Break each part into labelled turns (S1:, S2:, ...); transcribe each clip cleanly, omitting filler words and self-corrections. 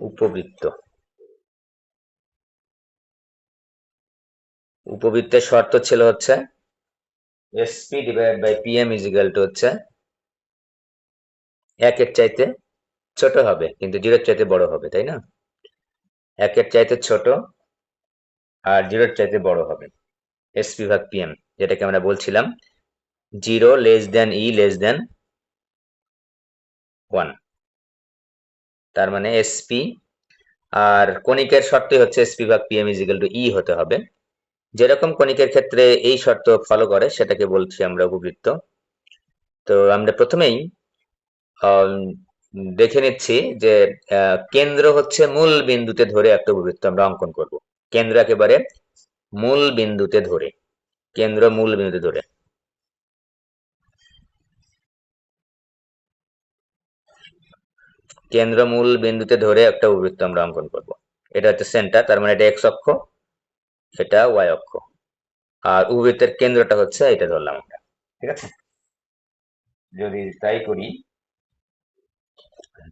S1: উপবৃত্ত। উপবৃত্তের শর্ত ছিল হচ্ছে SP divide by PM is equal to হচ্ছে 1-এর চাইতে ছোট হবে কিন্তু 0-এর চাইতে বড় হবে, তাই না? 1-এর চাইতে ছোট আর 0-এর চাইতে বড় হবে, এসপি ভাগ পিএম, যেটাকে আমরা বলছিলাম 0 লেস দেন ই লেস দেন 1। তার মানে এসপি আর কণিকের শর্তই হচ্ছে এসপি ভাগ পিএম ইজ ইকুয়াল টু ই হতে হবে। যেরকম কণিকের ক্ষেত্রে এই শর্ত ফলো করে সেটাকে বলছি আমরা উপবৃত্ত। তো আমরা প্রথমেই দেখে নিচ্ছি যে কেন্দ্র হচ্ছে মূল বিন্দুতে ধরে একটা উপবৃত্ত আমরা অঙ্কন করব। কেন্দ্র একেবারে মূল বিন্দুতে ধরে, কেন্দ্র মূল বিন্দুতে ধরে। কেন্দ্র মূল বিন্দুতে ধরে একটা উপবৃত্ত আমরা অঙ্কন করব। এটা হচ্ছে সেন্টার, তার মানে এটা এক্স অক্ষ, এটা ওয়াই অক্ষ, আর উপবৃত্তের কেন্দ্রটা হচ্ছে এটা ধরলাম আমরা। ঠিক আছে, যদি তাই করি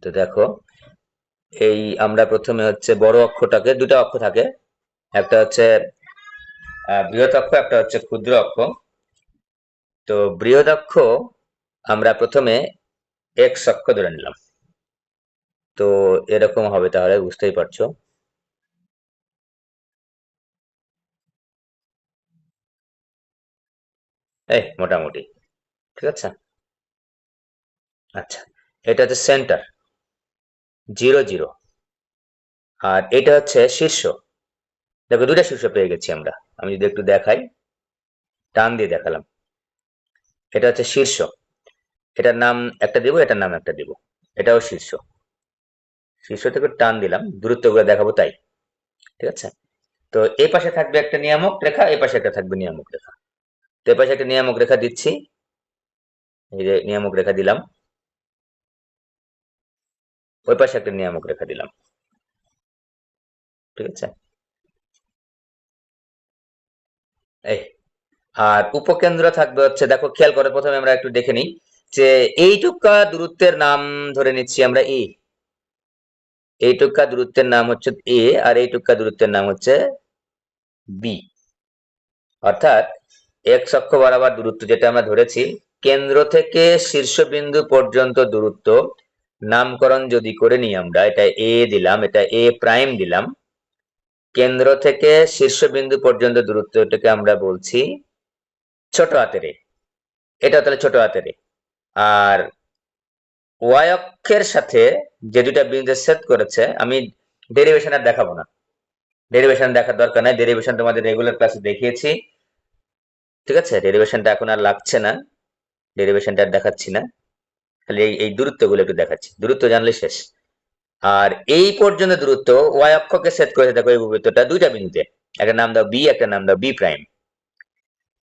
S1: তো দেখো, এই আমরা প্রথমে হচ্ছে বড় অক্ষটাকে, দুটো অক্ষ থাকে, একটা হচ্ছে বৃহৎ অক্ষ, একটা হচ্ছে ক্ষুদ্র অক্ষ। তো বৃহৎ অক্ষ আমরা প্রথমে এক্স অক্ষ ধরে নিলাম। তো এরকম হবে, তাহলে বুঝতেই পারছো। এই মোটামুটি ঠিক আছে। আচ্ছা, এটা হচ্ছে সেন্টার 0 0, আর এটা হচ্ছে শীর্ষ। দেখো দুটা শীর্ষ পেয়ে গেছি আমরা। আমি যদি একটু দেখাই, টান দিয়ে দেখালাম, এটা হচ্ছে শীর্ষ, এটার নাম একটা দিব, এটার নাম একটা দিব, এটাও শীর্ষ। শীর্ষ থেকে টান দিলাম, দূরত্বগুলো দেখাবো তাই। ঠিক আছে, তো এই পাশে থাকবে একটা নিয়ামক রেখা, এই পাশে একটা থাকবে নিয়ামক রেখা। তো এই পাশে একটা নিয়ামক রেখা দিচ্ছি, এই যে নিয়ামক রেখা দিলাম, ওই পাশে একটা নিয়ামক রেখা দিলাম। ঠিক আছে, এই আর উপকেন্দ্র থাকবে হচ্ছে, দেখো খেয়াল করে প্রথমে আমরা একটু দেখে নিই যে এইটুকা দূরত্বের নাম ধরে নিচ্ছি আমরা এ। এইটুকা দূরত্বের নাম হচ্ছে এ, আর এইটুকা দূরত্বের নাম হচ্ছে বি। অর্থাৎ এক্স অক্ষ বরাবর দূরত্ব যেটা আমরা ধরেছি, কেন্দ্র থেকে শীর্ষবিন্দু পর্যন্ত দূরত্ব নামকরণ যদি করে নিই আমরা, এটা এ দিলাম, এটা এ প্রাইম দিলাম। কেন্দ্র থেকে শীর্ষবিন্দু পর্যন্ত দূরত্বটাকে আমরা বলছি ছোট হাতের এ, এটা তাহলে ছোট হাতের এ। আর ওয়াই অক্ষের সাথে যে দুটা বিন্দু ছেদ করেছে, আমি ডেরিভেশন আর দেখাবো না, ডেরিভেশন দেখার দরকার নাই, ডেরিভেশন তোমাদের রেগুলার ক্লাসে দেখিয়েছি। ঠিক আছে, ডেরিভেশনটা এখন আর লাগছে না, ডেরিভেশনটা আর দেখাচ্ছি না, খালি এই দূরত্বগুলো একটু দেখাচ্ছি, দূরত্ব জানলে শেষ। আর এই পর্যন্ত দূরত্ব ওয়াই অক্ষকে ছেদ করেছে, দেখো এই উপবৃত্তটা দুইটা বিন্দুতে, একটা নাম দাও বি, একটা নাম দাও বি প্রাইম।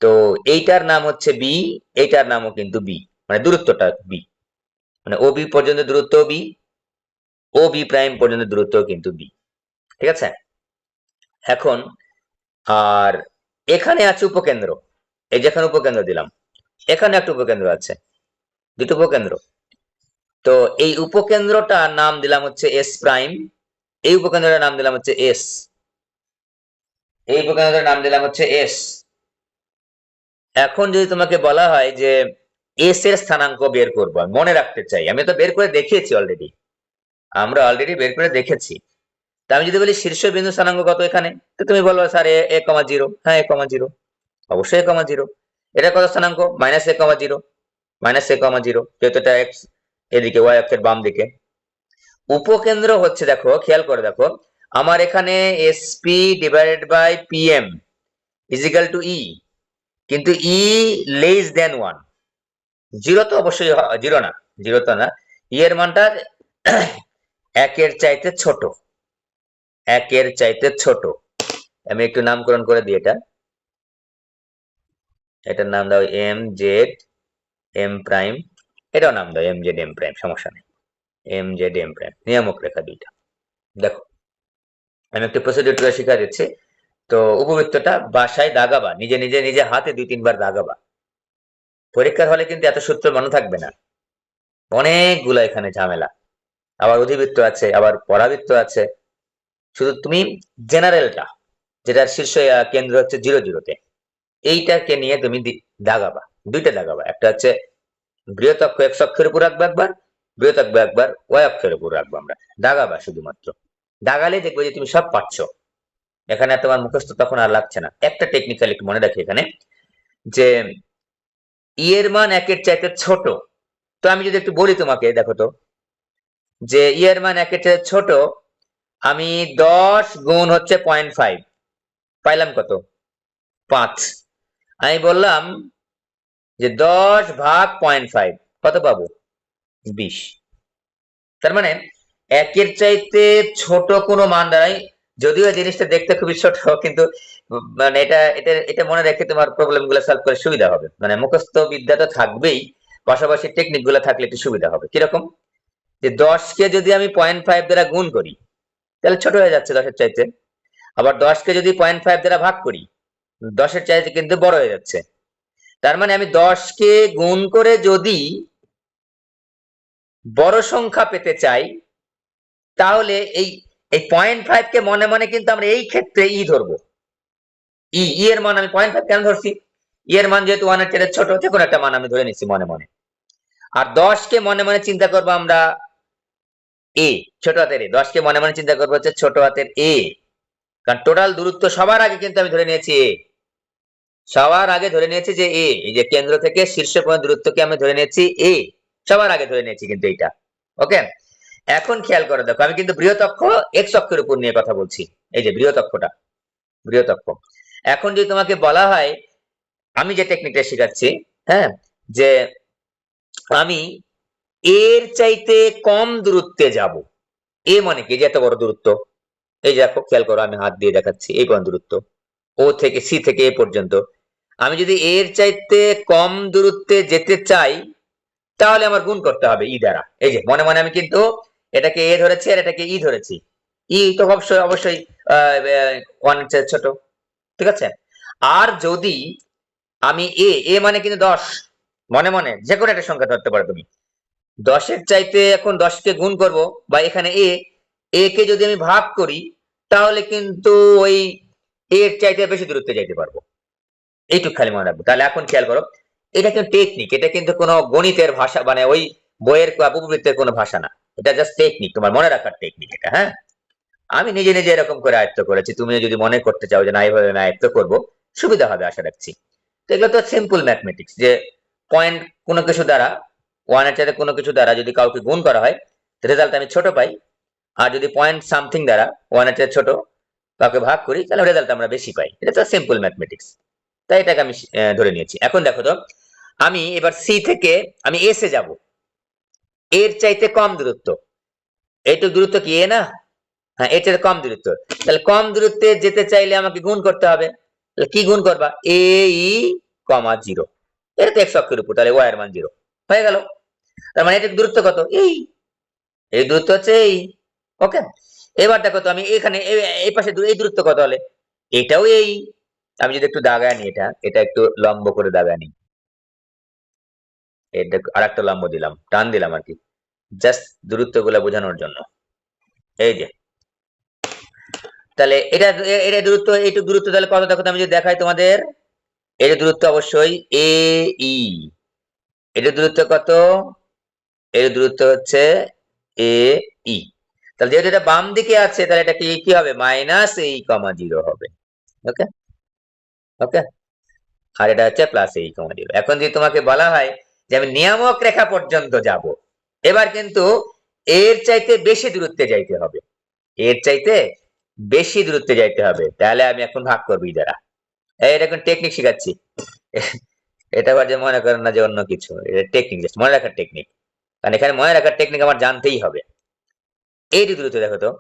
S1: তো এইটার নাম হচ্ছে বি, এইটার নামও কিন্তু বি, মানে দূরত্বটা বি, মানে ও বি পর্যন্ত দূরত্ব বি, ও বি প্রাইম পর্যন্ত দূরত্ব কিন্তু বি। ঠিক আছে, এখন আর এখানে আছে উপকেন্দ্র, এই যেখানে উপকেন্দ্র দিলাম, এখানে একটা উপকেন্দ্র আছে, দুটো উপকেন্দ্র। তো এই উপকেন্দ্রটার নাম দিলাম হচ্ছে এস প্রাইম, এই উপকেন্দ্রটার নাম দিলাম হচ্ছে এস, এই উপকেন্দ্রটার নাম দিলাম হচ্ছে এস। এখন যদি তোমাকে বলা হয় যে এস এর স্থানাঙ্ক বের করবো, মনে রাখতে চাই, আমি তো বের করে দেখিয়েছি অলরেডি, আমরা অলরেডি বের করে দেখেছি। তা আমি যদি বলি শীর্ষবিন্দু স্থানাঙ্ক কত এখানে, তো তুমি বলবো স্যার এ কমা জিরো। হ্যাঁ, এ কমা জিরো, অবশ্যই এ কমা জিরো। এটা কত স্থানাঙ্ক? মাইনাস এ কমা জিরো, মাইনাস এ কমা জিরো, যেহেতু এটা এক্স এদিকে, ওয়াই অক্ষের বাম দিকে। উপকেন্দ্র হচ্ছে, দেখো খেয়াল করে দেখো, আমার এখানে SP divided by PM equal to e, কিন্তু ই লেস দেন 1। জিরো তো অবশ্যই জিরো না, জিরো তো না, ই এর মানটা 1-এর চাইতে ছোট, 1-এর চাইতে ছোট। আমি একটু নামকরণ করে দিই, এটার নাম দাও এম জেড এম প্রাইম, এটাও নাম দাও এম জেড এম প্রাইম, সমস্যা নেই, এম জেড এম প্রাইম, নিয়ামক রেখা দুইটা। দেখো আমি একটু প্রসিডিউর শিখা দিচ্ছি। তো উপবৃত্তটা বাসায় দাগাবা, নিজে নিজে নিজে হাতে 2-3 বার দাগাবা। পরীক্ষার হলে কিন্তু এত সূত্র মনে থাকবে না, অনেকগুলো এখানে ঝামেলা। আবার অধিবৃত্ত আছে, আবার পরাবৃত্ত আছে। শুধু তুমি জেনারেলটা, যেটার শীর্ষ কেন্দ্র হচ্ছে 0 0-তে, এইটাকে নিয়ে তুমি দাগাবা, দুইটা দাগাবা। একটা হচ্ছে বৃহৎ অক্ষ x অক্ষের উপর রাখবো একবার, বৃহৎ অক্ষ একবার y অক্ষের উপর রাখবো আমরা। দাগাবা শুধুমাত্র, দাগালে দেখবে যে তুমি সব পাচ্ছ। এখানে তোমার মুখস্থ তখন আর লাগছে না। একটা টেকনিক্যাল একটু মনে রাখি এখানে, যে এর মান 1-এর চাইতে ছোট। তো আমি যদি একটু বলি তোমাকে, দেখো তো, যে এর মান 1-এর চাইতে ছোট, আমি 10 গুণ হচ্ছে 0.5 পাইলাম কত? 5। আমি বললাম যে 10 ভাগ 0.5 কত পাবো? 20। তার মানে 1-এর চাইতে ছোট কোনো মান দ্বারাই, যদিও এই জিনিসটা দেখতে খুবই ছোট, কিন্তু মানে এটা এটা এটা মনে রেখে তোমার প্রবলেম গুলো সলভ করে সুবিধা হবে। মানে মুখস্থ বিদ্যা তো থাকবেই, পাশাপাশি টেকনিক গুলো থাকলে একটু সুবিধা হবে। কিরকম? যে 10-কে যদি আমি 0.5 দ্বারা গুণ করি, তাহলে ছোট হয়ে যাচ্ছে 10-এর চাইতে। আবার 10-কে যদি 0.5 দ্বারা ভাগ করি, 10-এর চাইতে কিন্তু বড় হয়ে যাচ্ছে। তার মানে আমি 10-কে গুণ করে যদি বড় সংখ্যা পেতে চাই, তাহলে এই এই 0.5 কে মনে মনে কিন্তু আমরা এই ক্ষেত্রে ধরবো। এর মান আমি 0.5 কেন ধরছি? এর মান যেহেতু 1-এর চেয়ে ছোট, যে কোনো একটা মান আমি ধরে নিচ্ছি মনে মনে। আর 10-কে মনে মনে চিন্তা করবো আমরা ছোট হাতের এ। 10-কে মনে মনে চিন্তা করবো হচ্ছে ছোট হাতের এ। কারণ টোটাল দূরত্ব সবার আগে কিন্তু আমি ধরে নিয়েছি সবার আগে ধরে নিয়েছি যে এই যে কেন্দ্র থেকে শীর্ষ পর্যন্ত দূরত্বকে আমি ধরে নিয়েছি সবার আগে ধরে নিয়েছি কিন্তু এইটা। ওকে, এখন খেয়াল করে দেখো, আমি কিন্তু বৃহৎ অক্ষ x অক্ষের উপর নিয়ে কথা বলছি। এই যে বৃহৎ অক্ষটা, বৃহৎ অক্ষ। এখন যদি তোমাকে বলা হয়, আমি যে টেকনিকটা শেখাচ্ছি, হ্যাঁ, যে আমি এর চাইতে কম দূরত্বে যাব। মানে কি? যে এত বড় দূরত্ব, এই যে দেখো, খেয়াল করো, আমি হাত দিয়ে দেখাচ্ছি এই পর্যন্ত দূরত্ব, ও থেকে সি থেকে এ পর্যন্ত। আমি যদি এর চাইতে কম দূরত্বে যেতে চাই, তাহলে আমার গুণ করতে হবে দ্বারা। এই যে মনে মনে আমি কিন্তু এটাকে এ ধরেছি আর এটাকে ধরেছি। তো অবশ্যই অবশ্যই 1-এর চেয়ে ছোট, ঠিক আছে। আর যদি আমি মানে কিন্তু 10, মনে মনে যে কোনো একটা সংখ্যা ধরতে পারো তুমি। 10-এর চাইতে এখন 10-কে গুণ করব, বা এখানে কে যদি আমি ভাগ করি, তাহলে কিন্তু ওই এর চাইতে বেশি দূরত্বে যাইতে পারবো। এইটুকু খালি মনে রাখবো। তাহলে এখন খেয়াল করো, এটা কিন্তু টেকনিক, এটা কিন্তু কোনো গণিতের ভাষা, মানে ওই বইয়ের উপবৃত্তের কোনো ভাষা না। এটা জাস্ট টেকনিক, তোমার মনে রাখার টেকনিক এটা। হ্যাঁ, আমি নিজে নিজে এরকম করে আয়ত্ত করেছি। তুমি যদি মনে করতে চাও যে না, এইভাবে আমি আয়ত্ত করবো, সুবিধা হবে আশা রাখছি। তো এগুলো তো সিম্পল ম্যাথমেটিক্স, যে পয়েন্ট কোনো কিছু দ্বারা, 1-এর চাইতে কোনো কিছু দ্বারা যদি কাউকে গুণ করা হয়, রেজাল্ট আমি ছোট পাই। আর যদি পয়েন্ট সামথিং দ্বারা 1-এর চেয়ে ছোট কাউকে ভাগ করি, তাহলে রেজাল্ট আমরা বেশি পাই। এটা তো সিম্পল ম্যাথমেটিক্স। তাই এটাকে আমি ধরে নিয়েছি। এখন দেখো তো, আমি এবার সি থেকে আমি এস এ যাব, এর চাইতে কম দূরত্ব। এইটুকু দূরত্ব কি না? হ্যাঁ, এর চাইতে কম দূরত্ব। তাহলে কম দূরত্বে যেতে চাইলে আমাকে গুণ করতে হবে। তাহলে কি গুণ করবা? কমা 0। এটা তো এক্স অক্ষের উপর, তাহলে ওয়াই এর মান 0 হয়ে গেল। তার মানে এটার দূরত্ব কত? এই দূরত্ব হচ্ছে ওকে। এবার দেখো তো, আমি এখানে এই পাশে এই দূরত্ব কত হলে? এটাও আমি যদি একটু দাগায় নিই, এটা এটা একটু লম্ব করে দাগায় নিই, এটা আর একটা লম্ব দিলাম, টান দিলাম আর কি, জাস্ট দূরত্ব গুলা বোঝানোর জন্য। এই যে, তাহলে এটা দূরত্ব, এইটুকু দূরত্ব তাহলে কত? দেখো তো, আমি যদি দেখাই তোমাদের, এটা দূরত্ব অবশ্যই ই। এটা দূরত্ব কত? এর দূরত্ব হচ্ছে ই। তাহলে যেহেতু এটা বাম দিকে আছে, তাহলে এটা কি হবে? -0 হবে। ওকে, ওকে। আর এটা হচ্ছে +0। এখন যদি তোমাকে বলা হয় যে আমি নিয়ামক রেখা পর্যন্ত যাব, এবার কিন্তু এর চাইতে বেশি দূরত্বে যাইতে হবে, এর চাইতে বেশি দূরত্বে যাইতে হবে। তাহলে আমি এখন ভাগ করবো দ্বারা। এটা এখন টেকনিক শিখাচ্ছি। এটা আবার যে মনে করেন না যে অন্য কিছু, এটা টেকনিক, জাস্ট মনে রাখার টেকনিক। কারণ এখানে মনে রাখার টেকনিক আমার জানতেই হবে। এই যে দূরত্ব দেখো তো,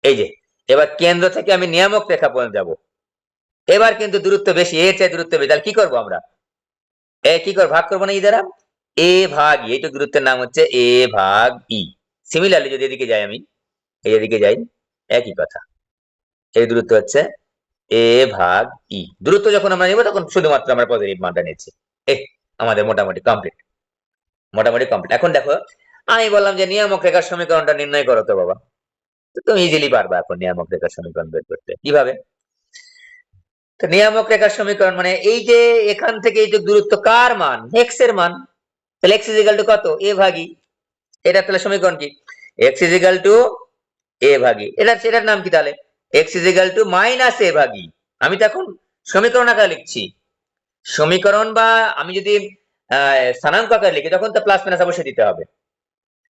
S1: এই যে, এবার কেন্দ্র থেকে আমি নিয়ামক রেখা পর্যন্ত যাব, এবার কিন্তু দূরত্ব বেশি, এর চাই দূরত্ব বেশি। তাহলে কি করবো আমরা? কি করে ভাগ করবো না দ্বারা? এ ভাগ এইটুকু দূরত্বের নাম হচ্ছে এ ভাগ ই। সিমিলারলি যদি এদিকে যাই, আমি এদিকে যাই, একই কথা। এই দূরত্ব হচ্ছে এ ভাগ ই। দূরত্ব যখন আমরা নিব, তখন শুধুমাত্র আমরা পজিটিভ মানটা নিচ্ছি। আমাদের মোটামুটি কমপ্লিট, মোটামুটি কমপ্লিট। এখন দেখো, আমি বললাম যে নিয়ামক রেখার সমীকরণটা নির্ণয় করো তো বাবা। তো তুমি ইজিলি পারবা এখন নিয়ামক রেখার সমীকরণ বের করতে। কিভাবে? তো নিয়ামক রেখার সমীকরণ মানে এই যে এখান থেকে এই যে দূরত্ব কার মান, এক্স এর মান, তাহলে এক্স ইজ ইকুয়াল টু কত, এ ভাগী। এটা তাহলে সমীকরণ কি, x is equal to a ভাগী। এটার নাম কি তাহলে, x is equal to minus a ভাগী। আমি তো এখন সমীকরণ আকারে লিখছি। সমীকরণ বা আমি যদি স্থানাঙ্ক আকারে লিখি তখন তো প্লাস মাইনাস অবশ্যই দিতে হবে।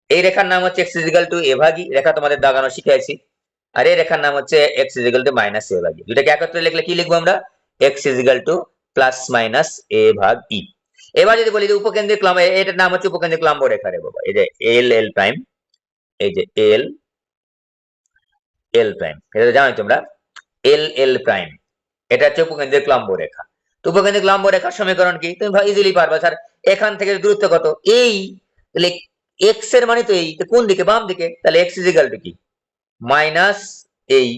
S1: এই রেখার নাম হচ্ছে x is equal to a ভাগী, রেখা তোমাদের দাগানো শিখিয়েছি। আর এই রেখার নাম হচ্ছে x is equal to minus a ভাগ ই। দুটাকে একত্রে লিখলে কি লিখবো আমরা, x is equal to plus minus a ভাগ ই। এবার যদি বলি যে উপকেন্দ্রিক লম্ব, এটার নাম হচ্ছে উপকেন্দ্রিক লম্ব রেখা রে বাবা। এই যে এল এল প্রাইম, এই যে এল এল প্রাইম, এটা জানোই তোমরা, এল এল প্রাইম, এটা হচ্ছে উপকেন্দ্রিক লম্ব রেখা। তো উপকেন্দ্রিক লম্ব রেখার সমীকরণ কি, তুমি ইজিলি পারবা স্যার। এখান থেকে দূরত্ব কত, এই, তাহলে এক্স এর মানে তো এই, তো কোন দিকে, বাম দিকে, তাহলে এক্স ইজ ইকুয়াল টু কি মাইনাস এই,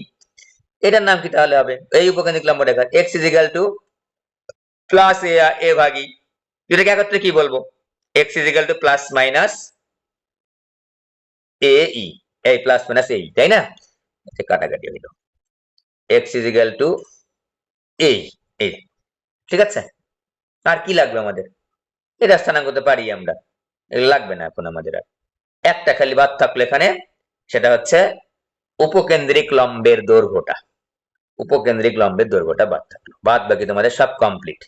S1: এটার নাম কি তাহলে হবে, এই উপকেন্দ্রিক লম্ব রেখা x is equal to plus a a ভাগী। এটাকে একত্রে কি বলবো, x is equal to plus minus a e, এই প্লাস মাইনাস এই, তাই না, কাটাকাটি হইল, এক্স ইজ ইকুয়াল টু এই, এই, ঠিক আছে। আর কি লাগবে আমাদের, এটা স্থানাঙ্ক করতে পারি আমরা, এগুলো লাগবে না এখন আমাদের। আর একটা খালি বাদ থাকলো এখানে, সেটা হচ্ছে উপকেন্দ্রিক লম্বের দৈর্ঘ্যটা, উপকেন্দ্রিক লম্বের দৈর্ঘ্যটা বাদ থাকলো, বাদ বাকি তোমাদের সব কমপ্লিট।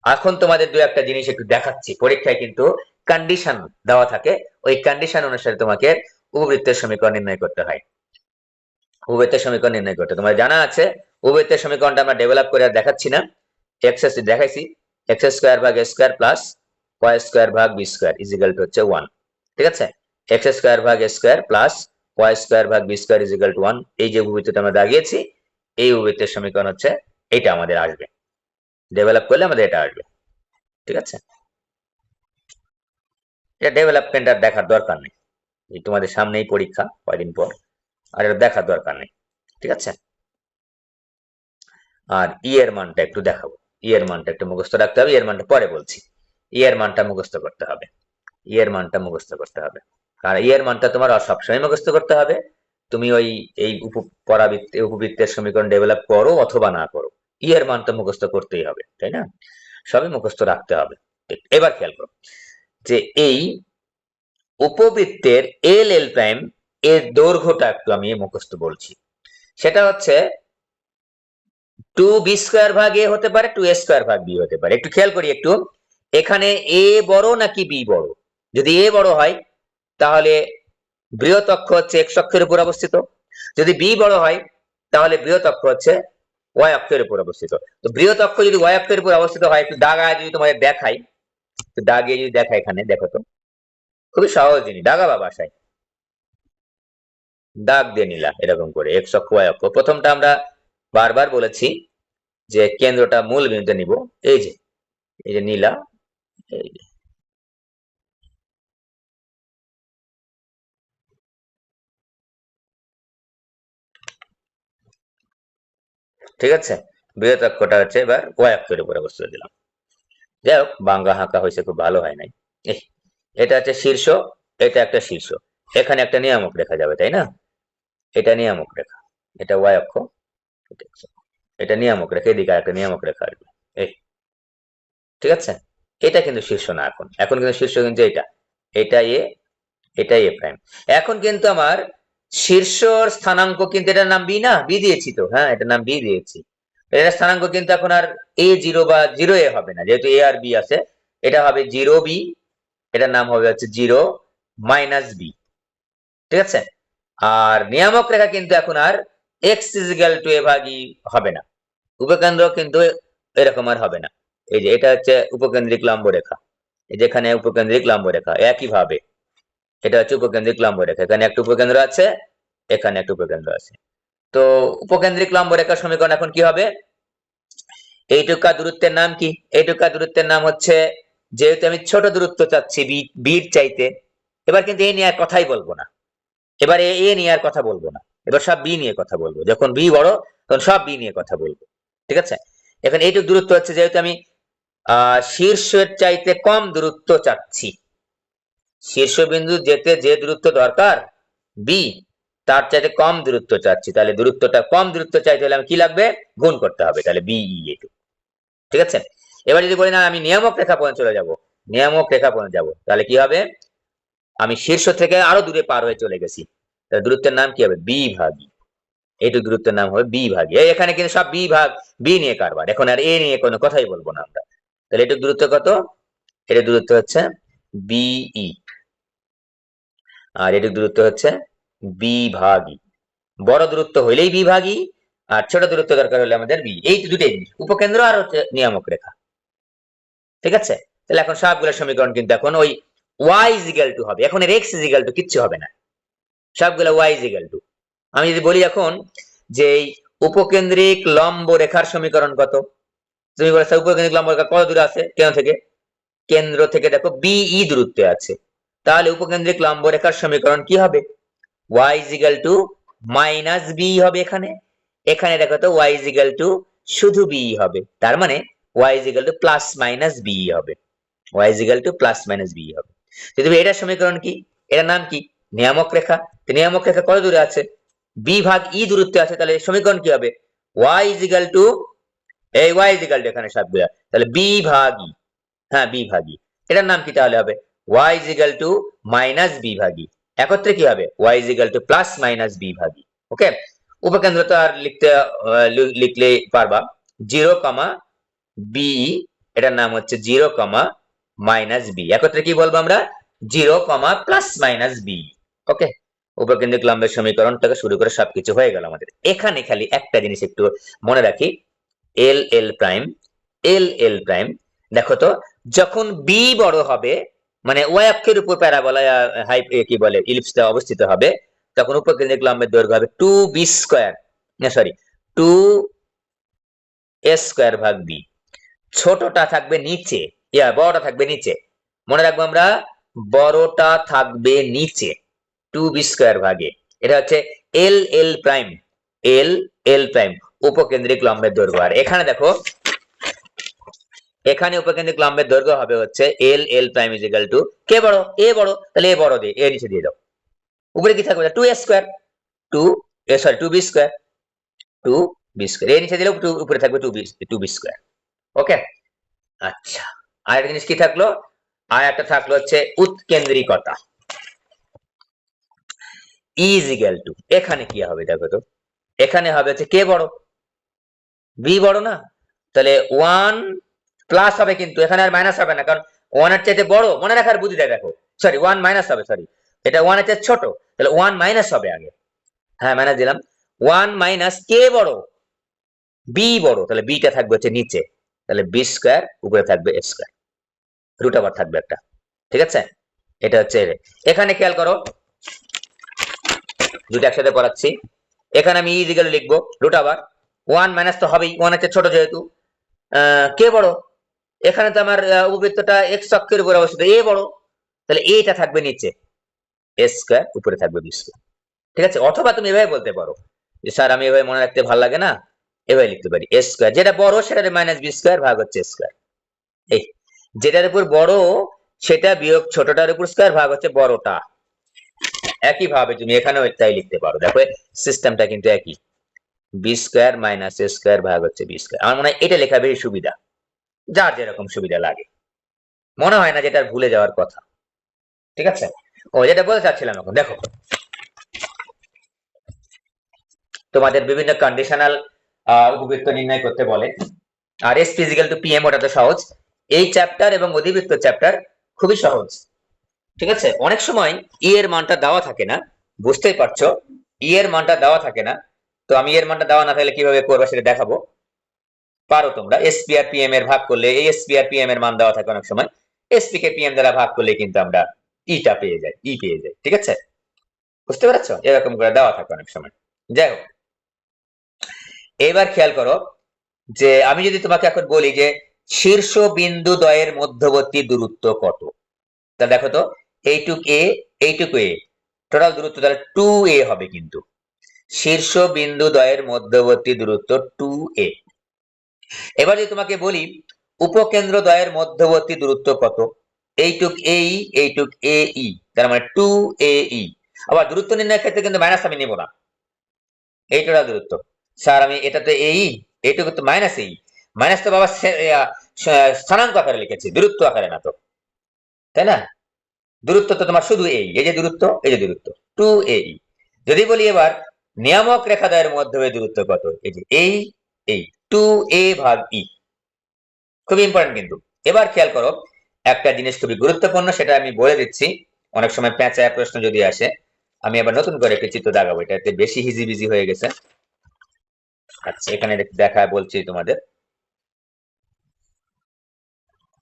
S1: এখন তোমাদের দু একটা জিনিস একটু দেখাচ্ছি, পরীক্ষায় কিন্তু কন্ডিশন দেওয়া থাকে, ওই কন্ডিশন অনুসারে তোমাকে উপবৃত্তের সমীকরণ নির্ণয় করতে হয়। উপবৃত্তের সমীকরণ নির্ণয় করতে তোমার জানা আছে, উপবৃত্তের সমীকরণটা আমরা ডেভেলপ করে আর দেখাচ্ছি না, এক্স দেখাইছি, এক্স স্কোয়ার ভাগ এ স্কোয়ার প্লাস ওয়াই স্কোয়ার ভাগ B square is equal to হচ্ছে 1, ঠিক আছে। এক্স স্কোয়ার ভাগ এ স্কোয়ার প্লাস ওয়াই স্কোয়ার ভাগ B square is equal to 1, এই যে উপবৃত্তটা আমরা দাগিয়েছি, এই উপবৃত্তের সমীকরণ হচ্ছে এটা আমাদের আসবে, ডেভেলপ করলে আমাদের এটা আসবে, ঠিক আছে। এটা ডেভেলপমেন্ট আর দেখার দরকার নেই, এই তোমাদের সামনেই পরীক্ষা কয়দিন পর, আর এটা দেখার দরকার নেই, ঠিক আছে। আর ই এর মানটা একটু দেখাবো, ই এর মানটা একটু মুখস্থ রাখতে হবে, এর মানটা পরে বলছি, ই এর মানটা মুখস্থ করতে হবে, ই এর মানটা মুখস্থ করতে হবে। কারণ ই এর মানটা তোমার সবসময় মুখস্থ করতে হবে, তুমি ওই এই উপবৃত্তের সমীকরণ ডেভেলপ করো অথবা না করো, ই এর মানটা মুখস্থ করতেই হবে, তাই না, সবই মুখস্থ রাখতে হবে। এবার খেয়াল করো যে এই উপবৃত্তের এল এল প্রাইম এর দৈর্ঘ্যটা একটু আমি মুখস্থ বলছি, সেটা হচ্ছে 2b স্কয়ার ভাগ a হতে পারে, 2a স্কয়ার ভাগ b হতে পারে। একটু খেয়াল করি একটু, এখানে a বড় নাকি b বড়, যদি a বড় হয় তাহলে বৃহৎ অক্ষ হচ্ছে x অক্ষের উপর অবস্থিত, যদি b বড় হয় তাহলে বৃহৎ অক্ষ হচ্ছে y অক্ষের উপর অবস্থিত। তো বৃহৎ অক্ষ যদি y অক্ষের উপর অবস্থিত হয়, একটু দাগায় যদি তোমাদের দেখাই, তো দাগিয়ে যদি দেখাই, এখানে দেখো তো, খুবই সহজ জিনিস, দাগাবা বাসায়, দাগ দিয়ে নিলা এরকম করে x অক্ষ y অক্ষ। প্রথমটা আমরা বারবার বলেছি যে কেন্দ্রটা মূল বিন্দুতে নিব, এই যে, এই যে নীলা, এই যে, ঠিক আছে। বৃহৎ অক্ষটা হচ্ছে এবার y অক্ষের উপরে অবস্থিত দিলাম। যাই হোক, বাংলা হাঁকা হয়েছে, খুব ভালো হয় নাই। এটা হচ্ছে শীর্ষ, এটা একটা শীর্ষ, এখানে একটা নিয়ামক রেখা যাবে, তাই না, এটা নিয়ামক রেখা, এটা y অক্ষ, এটা নিয়ামক রেখা, এদিকে একটা নিয়ামক রেখা আসবে, এই, ঠিক আছে। এটা কিন্তু শীর্ষ না, এখন এখন কিন্তু শীর্ষ কিন্তু এটা এ, এটা এ প্রাইম। এখন কিন্তু আমার শীর্ষর স্থানাঙ্ক কিন্তু এটার নাম বি, না বি দিয়েছি তো, হ্যাঁ এটার নাম বি দিয়েছি, এটা স্থানাঙ্ক কিন্তু এখন আর এ জিরো বা জিরো এ হবে না, যেহেতু এ আর বি আছে, এটা হবে জিরো বি, এটার নাম হবে হচ্ছে জিরো মাইনাস বি, ঠিক আছে। আর নিয়ামক রেখা কিন্তু এখন আর এক্স ইজিক্যাল টু এ ভাগই হবে না, উপকেন্দ্র কিন্তু এরকম আর হবে না। এই যে এটা হচ্ছে উপকেন্দ্রিক লম্ব রেখা, যেখানে উপকেন্দ্রিক লম্ব রেখা একই ভাবে, এটা হচ্ছে উপকেন্দ্রিক লম্ব রেখা, এখানে একটা উপকেন্দ্র আছে, এখানে একটা উপকেন্দ্র আছে। তো উপকেন্দ্রিক লম্ব রেখার সমীকরণ এখন কি হবে, এইটুকা দূরত্বের নাম কি, এইটুকা দূরত্বের নাম হচ্ছে, যেহেতু আমি ছোট দূরত্ব চাচ্ছি বির চাইতে, এবার কিন্তু এ নিয়ে আর কথাই বলবো না, এবার এ নিয়ে আর কথা বলবো না, এবার সব বি নিয়ে কথা বলবো, যখন বি বড় তখন সব বি নিয়ে কথা বলবো, ঠিক আছে। এখন এইটুক দূরত্ব হচ্ছে, যেহেতু আমি শীর্ষের চাইতে কম দূরত্ব চাচ্ছি, শীর্ষবিন্দু যেতে যে দূরত্ব দরকার বি, তার চাইতে কম দূরত্ব চাচ্ছি, তাহলে দূরত্বটা কম দূরত্ব চাইতে হলে আমি কি লাগবে, গুণ করতে হবে, তাহলে বিই এটুকু। ঠিক আছে, এবার যদি বলি না আমি নিয়ামক রেখা পর্যন্ত চলে যাব, নিয়ামক রেখা পর্যন্ত যাব, তাহলে কি হবে, আমি শীর্ষ থেকে আরো দূরে পার হয়ে চলে গেছি, তাহলে দূরত্বের নাম কি হবে, বি ভাগ ই। এইটুকু দূরত্বের নাম হবে বি ভাগ ই। এখানে কিন্তু সব বি ভাগ বি নিয়ে কারবার, এখন আর এ নিয়ে কোনো কথাই বলবো না আমরা। তাহলে এটুকু দূরত্ব কত, এটা দূরত্ব হচ্ছে বিই, আর এটুকু দূরত্ব হচ্ছে বি ভাগ ই। বড় দূরত্ব হইলেই বি ভাগ ই, আর ছোট দূরত্ব দরকার হলে আমাদের বি। এই দুটোই জিনিস, উপকেন্দ্র আর হচ্ছে নিয়ামক রেখা। ঠিক আছে, তাহলে এখন সবগুলো সমীকরণ কিন্তু এখন ওই y ইজ ইকুয়াল টু হবে, এখন এর x ইজ ইকুয়াল টু কিচ্ছু হবে না, সবগুলো y ইজ ইকুয়াল টু। আমি যদি বলি এখন যে এই উপকেন্দ্রিক লম্ব রেখার সমীকরণ কত, তুমি বলেছো উপকেন্দ্রিক লম্ব রেখা কত দূরে আছে কেন্দ্র থেকে, কেন্দ্র থেকে দেখো বিই দূরত্বে আছে, তাহলে উপকেন্দ্রিক লম্ব রেখার সমীকরণ কি হবে, y is equal to minus b হবে, এখানে এখানে দেখো তো y ইজ ইকুয়াল টু শুধু বি হবে, তার মানে y is equal to plus minus b হবে, y is equal to plus minus b হবে। যদি এটার সমীকরণ কি, এটার নাম কি, নিয়ামক রেখা। নিয়ামক রেখা কত দূরে আছে, বি ভাগ ই দূরত্বে আছে, তাহলে সমীকরণ কি হবে, y ইজ ইকুয়াল টু, এই y ইজ ইকুয়াল টু এখানে সবগুলা, তাহলে বি ভাগ ই, হ্যাঁ বি ভাগ ই, এটার নাম কি তাহলে হবে y is equal to minus b ভাগ ই, একত্রে কি হবে y is equal to plus minus b ভাগ ই। ওকে, উপকেন্দ্র তো আর লিখতে লিখলে পারবা, 0, বি, এটার নাম হচ্ছে 0, মাইনাস বি, একত্রে কি বলবো আমরা, 0, প্লাস মাইনাস বি। ওকে, উপকেন্দ্রিক লম্বের সমীকরণ থেকে শুরু করে সবকিছু হয়ে গেল আমাদের। এখানে খালি একটা জিনিস একটু মনে রাখি, এল এল প্রাইম, এল এল প্রাইম, দেখো তো যখন বি বড় হবে, মানে ওয়াই অক্ষের উপর প্যারাবোলা কি বলে ইলিপসটা অবস্থিত হবে, তখন উপকেন্দ্রিক লম্বের দৈর্ঘ্য হবে 2b², না সরি 2a² ভাগ বি, ছোটটা থাকবে নিচে, বড়টা থাকবে নিচে, মনে রাখবো আমরা বড়টা থাকবে নিচে 2b² ভাগে, এটা হচ্ছে এল এল প্রাইম, এল এল প্রাইম উপকেন্দ্রিক লম্বের দৈর্ঘ্য। আর এখানে দেখো, এখানে উপকেন্দ্রিক লম্বের দৈর্ঘ্য হবে হচ্ছে এল এল প্রাইম ইজ ইকুয়াল টু, কে বড়, এ বড়, তাহলে এ বড় দিয়ে এ নিচে দিয়ে দাও, উপরে কি থাকবে 2a², 2b², 2b², এ নিচে দিলে উপরে থাকবে 2b²। ওকে, আচ্ছা, আর একটা জিনিস কি থাকলো, আর একটা থাকলো হচ্ছে উৎকেন্দ্রিকতা, ইজ ইকুয়াল টু, এখানে কি হবে দেখো তো, এখানে হবে হচ্ছে কে বড়, বি বড় না, তাহলে 1 প্লাস হবে, কিন্তু এখানে আর মাইনাস হবে না, কারণ 1 এর চাইতে বড়, মনে রাখার বুদ্ধি দেয় দেখো, সরি 1 মাইনাস হবে, সরি এটা 1 এর চাইতে ছোট, তাহলে 1 মাইনাস হবে আগে, হ্যাঁ মাইনাস দিলাম, 1 মাইনাস কে বড়, বি বড়, তাহলে বিটা থাকবে হচ্ছে নিচে, তাহলে b², উপরে থাকবে a², রুট আবার থাকবে একটা। ঠিক আছে, এটা হচ্ছে এখানে খেয়াল করো, দুটো একসাথে পড়াচ্ছি, এখানে আমি ইজ ইকুয়াল লিখবো রুট আবার 1 মাইনাস তো হবেই, 1 হচ্ছে ছোট যেহেতু, কে বড়, এখানে তো আমার উপবৃত্তটা এক্স অক্ষের উপর অবস্থিত, এ বড়, তাহলে এটা থাকবে নিচে, a², উপরে থাকবে b²। ঠিক আছে, অথবা তুমি এভাবে বলতে পারো যে স্যার আমি এভাবে মনে রাখতে ভালো লাগে না, এভাবে লিখতে পারি a², যেটা বড় সেটার মাইনাস b² ভাগ হচ্ছে a², এই যেটার উপর বড় সেটা বিয়োগ ছোটটার উপর স্কয়ার ভাগ হচ্ছে বড়টা। একই ভাবে তুমি এখানেও তাই লিখতে পারো, দেখো সিস্টেমটা কিন্তু একই, b² মাইনাস a² ভাগ হচ্ছে b²। আমার মনে হয় এটা লেখা বেশি সুবিধা, যার যেরকম সুবিধা লাগে, মনে হয় না যেটা ভুলে যাওয়ার কথা। ঠিক আছে, ও যেটা বলতে চাচ্ছিলাম, এখন দেখো তোমাদের বিভিন্ন কন্ডিশনাল উপবৃত্ত নির্ণয় করতে বলে, আর এস ফিজিক্যাল টু পিএম ওটা তো সহজ, এই চ্যাপ্টার এবং অধিবৃত্ত চ্যাপ্টার খুবই সহজ। ঠিক আছে, অনেক সময় ই এর মানটা দেওয়া থাকে না, বুঝতেই পারছো ই এর মানটা দেওয়া থাকে না, তো আমি এর মানটা দেওয়া না থাকলে কিভাবে করবো সেটা দেখাবো। পারো তোমরা এসপি আর পিএম এর ভাগ করলে, এই এসপি আর পিএম এর মান দেওয়া থাকে অনেক সময়, এসপি কে পিএম দ্বারা ভাগ করলে কিন্তু আমরা ইটা পেয়ে যাই, ই পেয়ে যাই। ঠিক আছে, বুঝতে পারছো, এরকম করে দেওয়া থাকে অনেক সময়। যাই হোক, এবার খেয়াল করো যে আমি যদি তোমাকে এখন বলি যে শীর্ষ বিন্দু দ্বয়ের মধ্যবর্তী দূরত্ব কত, তা দেখো তো এইটুক এ, এইটুকু এ, টোটাল দূরত্ব তাহলে 2a হবে, কিন্তু শীর্ষ বিন্দু দ্বয়ের মধ্যবর্তী দূরত্ব 2a। এবার যদি তোমাকে বলি উপকেন্দ্র দ্বয়ের মধ্যবর্তী দূরত্ব কত, এইটুক এই, এইটুক এ ই, তার মানে 2AE। আবার দূরত্ব নির্ণয়ের ক্ষেত্রে কিন্তু মাইনাস আমি নিব না, এই টোটাল দূরত্ব। স্যার আমি এটা তো এই, এইটুকু তো মাইনাস এই, মাইনাস তো বাবা স্থানাঙ্ক আকারে লিখেছি, দূরত্ব আকারে না তো, তাই না? দূরত্ব তো তোমার শুধু এই যে দূরত্ব, এই যে দূরত্ব 2AE। যদি বলি এবার নিয়ামক রেখাদ্বয়ের মধ্যে দূরত্ব কত, এই যে এই 2A ভাগ ই, খুবই ইম্পর্টেন্ট কিন্তু। এবার খেয়াল করো একটা জিনিস খুবই গুরুত্বপূর্ণ, সেটা আমি বলে দিচ্ছি, অনেক সময় প্যাঁচায় প্রশ্ন যদি আসে। আমি আবার নতুন করে একটি চিত্র দেখাবো, এটাতে বেশি হিজিবিজি হয়ে গেছে। আচ্ছা এখানে দেখা বলছি তোমাদের,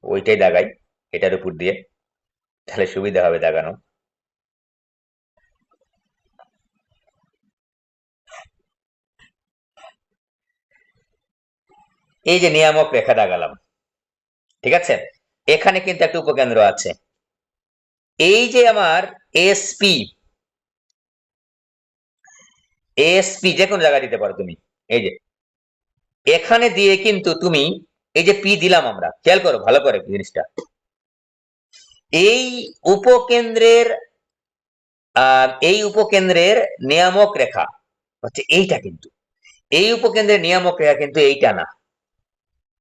S1: ওইটাই দাগাই এটার উপর দিয়ে, তাহলে সুবিধা হবে দাগানো। এই যে নিয়ামক রেখা দাগালাম, ঠিক আছে, এখানে কিন্তু একটা উপকেন্দ্র আছে, এই যে আমার এসপি, এসপি যে কোনো জায়গায় দিতে পারো তুমি, এই যে এখানে দিয়ে কিন্তু তুমি এই যে পি দিলাম আমরা, খেয়াল করো ভালো করে জিনিসটা, এই উপকেন্দ্রের এই উপকেন্দ্রের নিয়ামক রেখা হচ্ছে এইটা, কিন্তু এই উপকেন্দ্রের নিয়ামক রেখা কিন্তু এইটা না,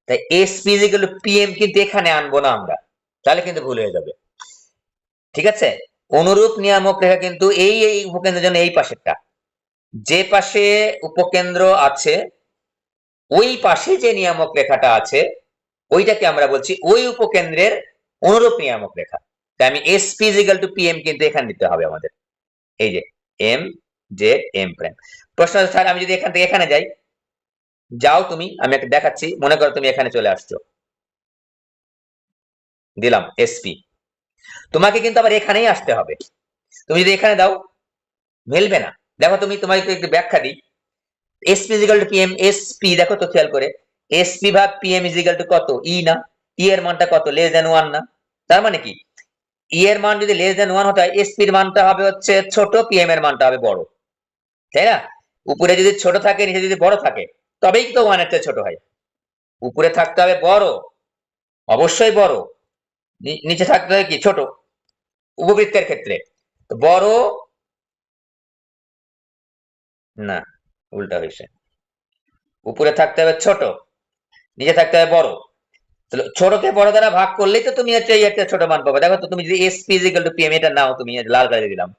S1: তাই এসপি পিএম কিন্তু এখানে আনবো না আমরা, তাহলে কিন্তু ভুল হয়ে যাবে। ঠিক আছে, অনুরূপ নিয়ামক রেখা কিন্তু এই উপকেন্দ্রের জন্য এই পাশেরটা, যে পাশে উপকেন্দ্র আছে ওই পাশে যে নিয়ামক রেখাটা আছে ওইটাকে আমরা বলছি ওই উপকেন্দ্রের অনুরূপ নিয়ামক রেখা। তাই আমি এসপি পিএম কিন্তু এখানে দিতে হবে আমাদের, এই যে এম জেড এম প্রাইম। প্রশ্ন স্যার আমি যদি এখান থেকে এখানে যাই, যাও তুমি, আমি একটা দেখাচ্ছি, মনে করো তুমি এখানে চলে আসছো, দিলাম এসপি, তোমাকে কিন্তু আবার এখানেই আসতে হবে, তুমি যদি এখানে দাও মিলবে না। দেখো তুমি, তোমাকে একটু ব্যাখ্যা দিই, এসপি পিএম, এসপি দেখো তো খেয়াল করে, এসপি ভাগ পিএম কত, ই না, ই এর মানটা কত, লেস দেন 1 না, তার মানে কি ই এর মান যদি লেস দেন 1 হতে হয়, এসপি এর মানটা হবে হচ্ছে ছোট, পিএম এর মানটা হবে বড়, তাই না? উপরে যদি ছোট থাকে নিচে যদি বড় থাকে তবেই তো 1 এর চেয়ে ছোট হয়, উপরে থাকতে হবে বড়, অবশ্যই বড়, নিচে থাকতে হবে কি ছোট, উপবৃত্তের ক্ষেত্রে বড়, না উল্টা হয়েছে, উপরে থাকতে হবে ছোট, নিচে থাকতে হবে বড়, তাহলে ছোটকে বড় দ্বারা ভাগ করলেই তো তুমি হচ্ছে এই একটা ছোট মান পাবে। দেখো তো তুমি যদি এসপি পিএম এটা নাও, তুমি লাল কালারে দিলাম,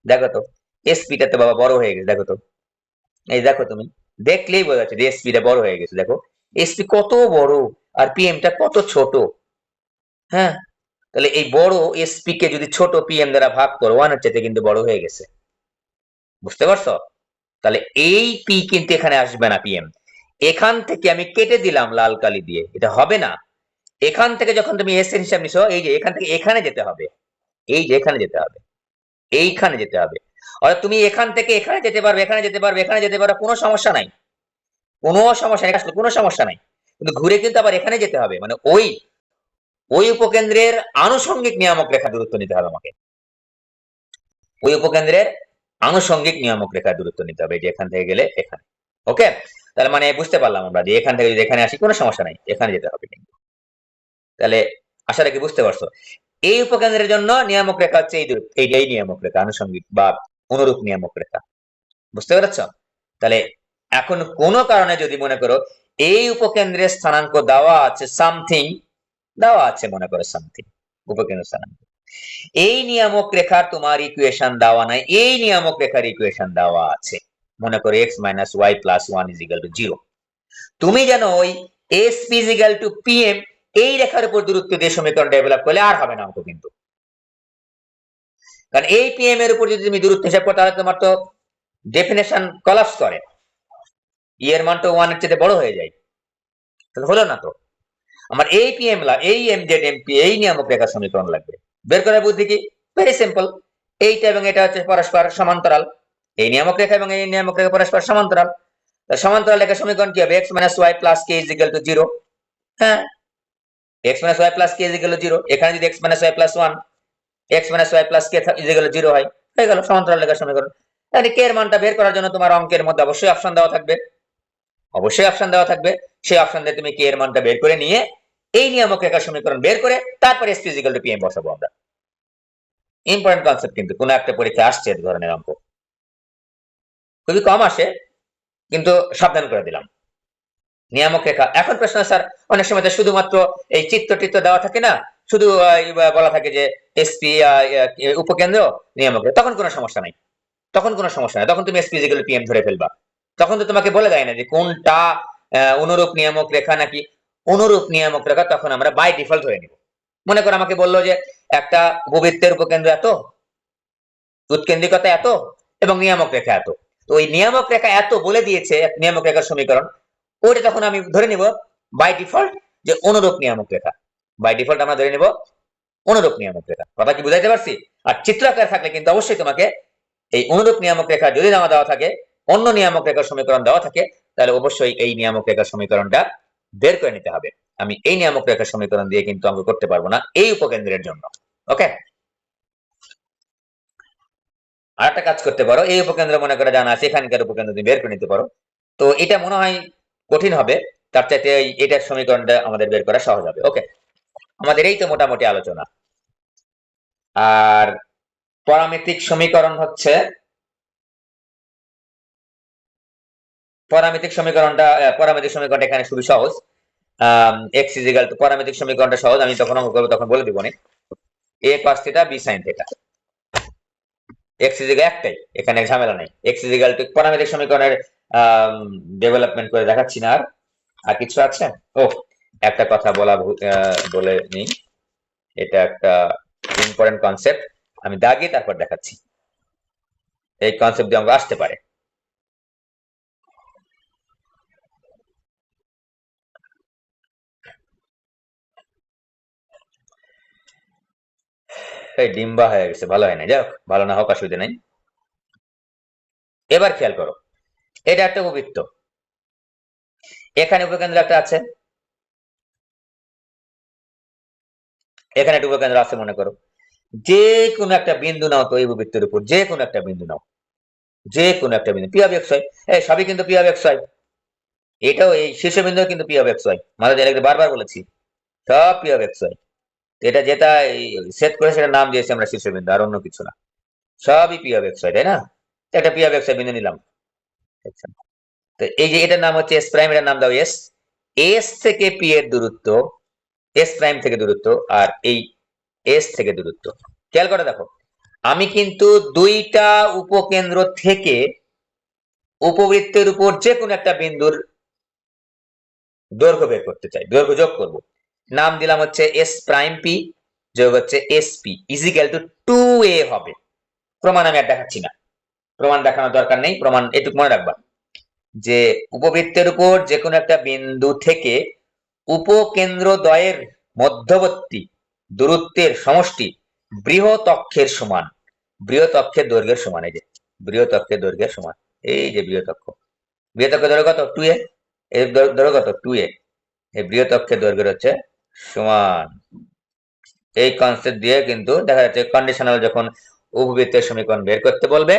S1: দেখো তো এসপিটা তো বাবা বড় হয়ে গেছে, দেখো তো, এই দেখো তুমি দেখলেই বোঝা যাচ্ছে যে এসপিটা বড় হয়ে গেছে, দেখো এসপি কত বড় আর পিএমটা কত ছোট। হ্যাঁ, তাহলে এই বড় এসপি কে যদি ছোট পিএম দ্বারা ভাগ করো 1 এর চাইতে কিন্তু বড় হয়ে গেছে, বুঝতে পারছো? তাহলে এই পি কিন্তু এখানে আসবে না, পিএম এখান থেকে আমি কেটে দিলাম লাল কালি দিয়ে, এটা হবে না। এখান থেকে যখন তুমি এস এর হিসাব নিছো, এই যে এখান থেকে এখানে যেতে হবে, এই যে এখানে যেতে হবে, এইখানে যেতে হবে, অর্থাৎ তুমি এখান থেকে এখানে যেতে পারবে, এখানে যেতে পারবে, এখানে যেতে পারবে, কোনো সমস্যা নাই, কোনো সমস্যা নেই, আসলে কোনো সমস্যা নাই, কিন্তু ঘুরে কিন্তু আবার এখানে যেতে হবে, মানে ওই ওই উপকেন্দ্রের আনুষঙ্গিক নিয়ামক রেখা দূরত্ব নিতে হবে আমাকে, ওই উপকেন্দ্রের আনুষঙ্গিক নিয়ামক রেখা দূরত্ব নিতে হবে, যে এখান থেকে গেলে এখানে। ওকে, তাহলে মানে বুঝতে পারলাম আমরা যে এখান থেকে যদি এখানে আসি কোনো সমস্যা নাই, এখানে যেতে হবে কিন্তু। তাহলে আশা রাখি বুঝতে পারছো, এই উপকেন্দ্রের জন্য নিয়ামক রেখা হচ্ছে এই দূরত্ব, এই নিয়ামক রেখা, আনুষঙ্গিক বা অনুরূপ নিয়ামক রেখা, বুঝতে পেরেছ? তাহলে এখন কোন কারণে যদি মনে করো এই উপকেন্দ্রের স্থানাঙ্ক দেওয়া আছে সামথিং, দেওয়া আছে মনে করো সামথিং, উপকেন্দ্র স্থানাঙ্ক, এই নিয়ামক রেখার তোমার ইকুয়েশন দেওয়া নাই, এই নিয়ামক রেখার ইকুয়েশন দেওয়া আছে, মনে করো x minus y plus 1 is equal to 0, তুমি যেন ওই SP is equal to PM এই রেখার উপর দূরত্ব দিয়ে সমীকরণ ডেভেলপ করলে আর হবে না অঙ্ক কিন্তু, কারণ এই PM এর উপর যদি তুমি দূরত্ব হিসাব করো তাহলে তোমার তো ডেফিনেশন কলাপস করে, ই এর মান তো 1 এর চেয়ে বড় হয়ে যায়, তাহলে হলো না তো। আমার এই পিএম এই এমজেড এমপি এই নিয়ামক রেখার সমীকরণ লাগবে, বের করার বুদ্ধি কি, ভেরি সিম্পল, এইটা এবং এটা হচ্ছে পরস্পর সমান্তরাল, এই নিয়ামক রেখা এবং এই নিয়ামক রেখা পরস্পর সমান্তরাল, সমান্তরাল রেখার সমীকরণ কি হবে, x minus y plus k is equal to 0, হ্যাঁ x minus y plus k is equal to 0, এখানে যদি x minus y plus 1, x minus y plus k is equal to 0 হয়, হয়ে গেল সমান্তরাল রেখার সমীকরণ। তাহলে কে এর মানটা বের করার জন্য তোমার অঙ্কের মধ্যে অবশ্যই অপশন দেওয়া থাকবে, অবশ্যই অপশন দেওয়া থাকবে, সেই অপশন দিয়ে তুমি কে এর মানটা বের করে নিয়ে এই নিয়ামক রেখার সমীকরণ বের করে তারপরে S P equal to PM বসাবো আমরা। ইম্পর্টেন্ট কনসেপ্ট, কিন্তু কোন একটা পরীক্ষা আসছে এই ধরনের অঙ্ক, খুবই কম আসে কিন্তু সাবধান করে দিলাম। নিয়ামক রেখা, এখন প্রশ্ন স্যার অনেক সময় শুধুমাত্র এই চিত্র দেওয়া থাকে না, শুধু বলা থাকে যে এসপি উপকেন্দ্র নিয়ামক রেখা, তখন কোনো সমস্যা নাই, তখন কোনো সমস্যা নাই, তখন তুমি এসপি ইকুয়াল টু পিএম ধরে ফেলবা। তখন তো তোমাকে বলে দেয় না যে কোনটা অনুরূপ নিয়ামক রেখা নাকি অনুরূপ নিয়ামক রেখা, তখন আমরা বাই ডিফল্ট ধরে নিব। মনে করো আমাকে বললো যে একটা উপবৃত্তের উপকেন্দ্র এত, উৎকেন্দ্রিকতা এত এবং নিয়ামক রেখা এত, তো ওই নিয়ামক রেখা এত বলে দিয়েছে নিয়ামক রেখার সমীকরণ, ওইটা তখন আমি ধরে নিব বাই ডিফল্ট যে অনুরূপ নিয়ামক রেখা, বাই ডিফল্ট আমরা ধরে নিব অনুরূপ নিয়ামক রেখা। কথা কি বুঝাইতে পারছি? আর চিত্র আকারে থাকলে কিন্তু অবশ্যই তোমাকে এই অনুরূপ নিয়ামক রেখা যদি দেওয়া থাকে, অন্য নিয়ামক রেখার সমীকরণ দেওয়া থাকে, তাহলে অবশ্যই এই নিয়ামক রেখার সমীকরণটা বের করে নিতে হবে। আমি এই নিয়ামক রেখার সমীকরণ দিয়ে কিন্তু অঙ্ক করতে পারবো না এই উপকেন্দ্রের জন্য। ওকে, আর একটা কাজ করতে পারো, এই উপকেন্দ্র মনে করে জানা আছে, এখানকার উপকেন্দ্র তুমি বের করে নিতে পারো। তো এটা মনে হয় কঠিন হবে, তার চাইতে এটার সমীকরণটা আমাদের বের করা সহজ হবে। ওকে, আমাদের এই তো মোটামুটি আলোচনা। আর পরামিতিক সমীকরণ হচ্ছে, পরামিতিক সমীকরণটা এখানে খুবই সহজ। এক্স ইজ ইকুয়াল টু, পরামিতিক সমীকরণটা সহজ, আমি তখন অঙ্ক করবো তখন বলে দিব না। A cos theta b sin theta, x is equal একটাই, এখানে ঝামেলা নাই। এক্স ইজ ইকুয়াল টু পরামিতিক সমীকরণের ডেভেলপমেন্ট করে দেখাচ্ছি না। আর কিছু আছে? ও, একটা কথা বলে নিই, এটা একটা ইম্পর্টেন্ট কনসেপ্ট, আমি দাগি তারপর দেখাচ্ছি। এই কনসেপ্ট দিয়ে অঙ্ক আসতে পারে। এই ডিম্বা হয়ে গেছে, ভালো হয় না, যাই হোক, ভালো না হোক, অসুবিধা নেই। এবার খেয়াল করো, এটা একটা উপবৃত্ত, এখানে উপকেন্দ্র একটা আছে, এখানে একটা উপকেন্দ্র আছে, মনে করো যে কোনো একটা বিন্দু নাও তো এই উপবৃত্তের উপর, যে কোনো একটা বিন্দু নাও, যে কোনো একটা বিন্দু, পি অফ এক্স হয়, এই সবই কিন্তু পি অফ এক্স হয়, এটাও এই শীর্ষবিন্দু কিন্তু পি অফ এক্স হয়, মাঝে বারবার বলেছি সব পি অফ এক্স হয়। এটা যেটা সেট করে সেটা নাম দিয়েছি আমরা শীর্ষবিন্দু, আর অন্য কিছু না, সবই পি অফ এক্স হয়, তাই না? একটা পি অফ এক্স বিন্দু নিলাম। তো এই যে এটার নাম হচ্ছে এস প্রাইম, এটার নাম দাও এস, এস থেকে পি এর দূরত্ব, এস প্রাইম থেকে দূরত্ব, আর এই এস থেকে দূরত্ব, খেয়াল করে দেখো, আমি কিন্তু দুইটা উপকেন্দ্র থেকে উপবৃত্তের উপর যে কোনো একটা বিন্দুর দৈর্ঘ্য বের করতে চাই, দৈর্ঘ্য যোগ করব, নাম দিলাম হচ্ছে এস প্রাইম পি যোগ হচ্ছে S P is equal two 2a হবে। প্রমাণ আমি আর দেখাচ্ছি না, প্রমাণ দেখানোর দরকার নেই, প্রমাণ এটুকু মনে রাখবা যে উপবৃত্তের উপর যে কোনো একটা বিন্দু থেকে উপকেন্দ্র দ্বয়ের মধ্যবর্তী দূরত্বের সমষ্টি বৃহৎ অক্ষের সমান, বৃহৎ অক্ষের দৈর্ঘ্যের সমান, এই যে বৃহৎ অক্ষের দৈর্ঘ্যের সমান, এই যে বৃহৎ অক্ষ, বৃহৎ অক্ষের দৈর্ঘ্য কত 2a, এর দৈর্ঘ্য কত 2a, এই বৃহৎ অক্ষের দৈর্ঘ্য হচ্ছে সমান। এই কনসেপ্ট দিয়ে কিন্তু দেখা যাচ্ছে কন্ডিশনাল যখন উপবৃত্তের সমীকরণ বের করতে বলবে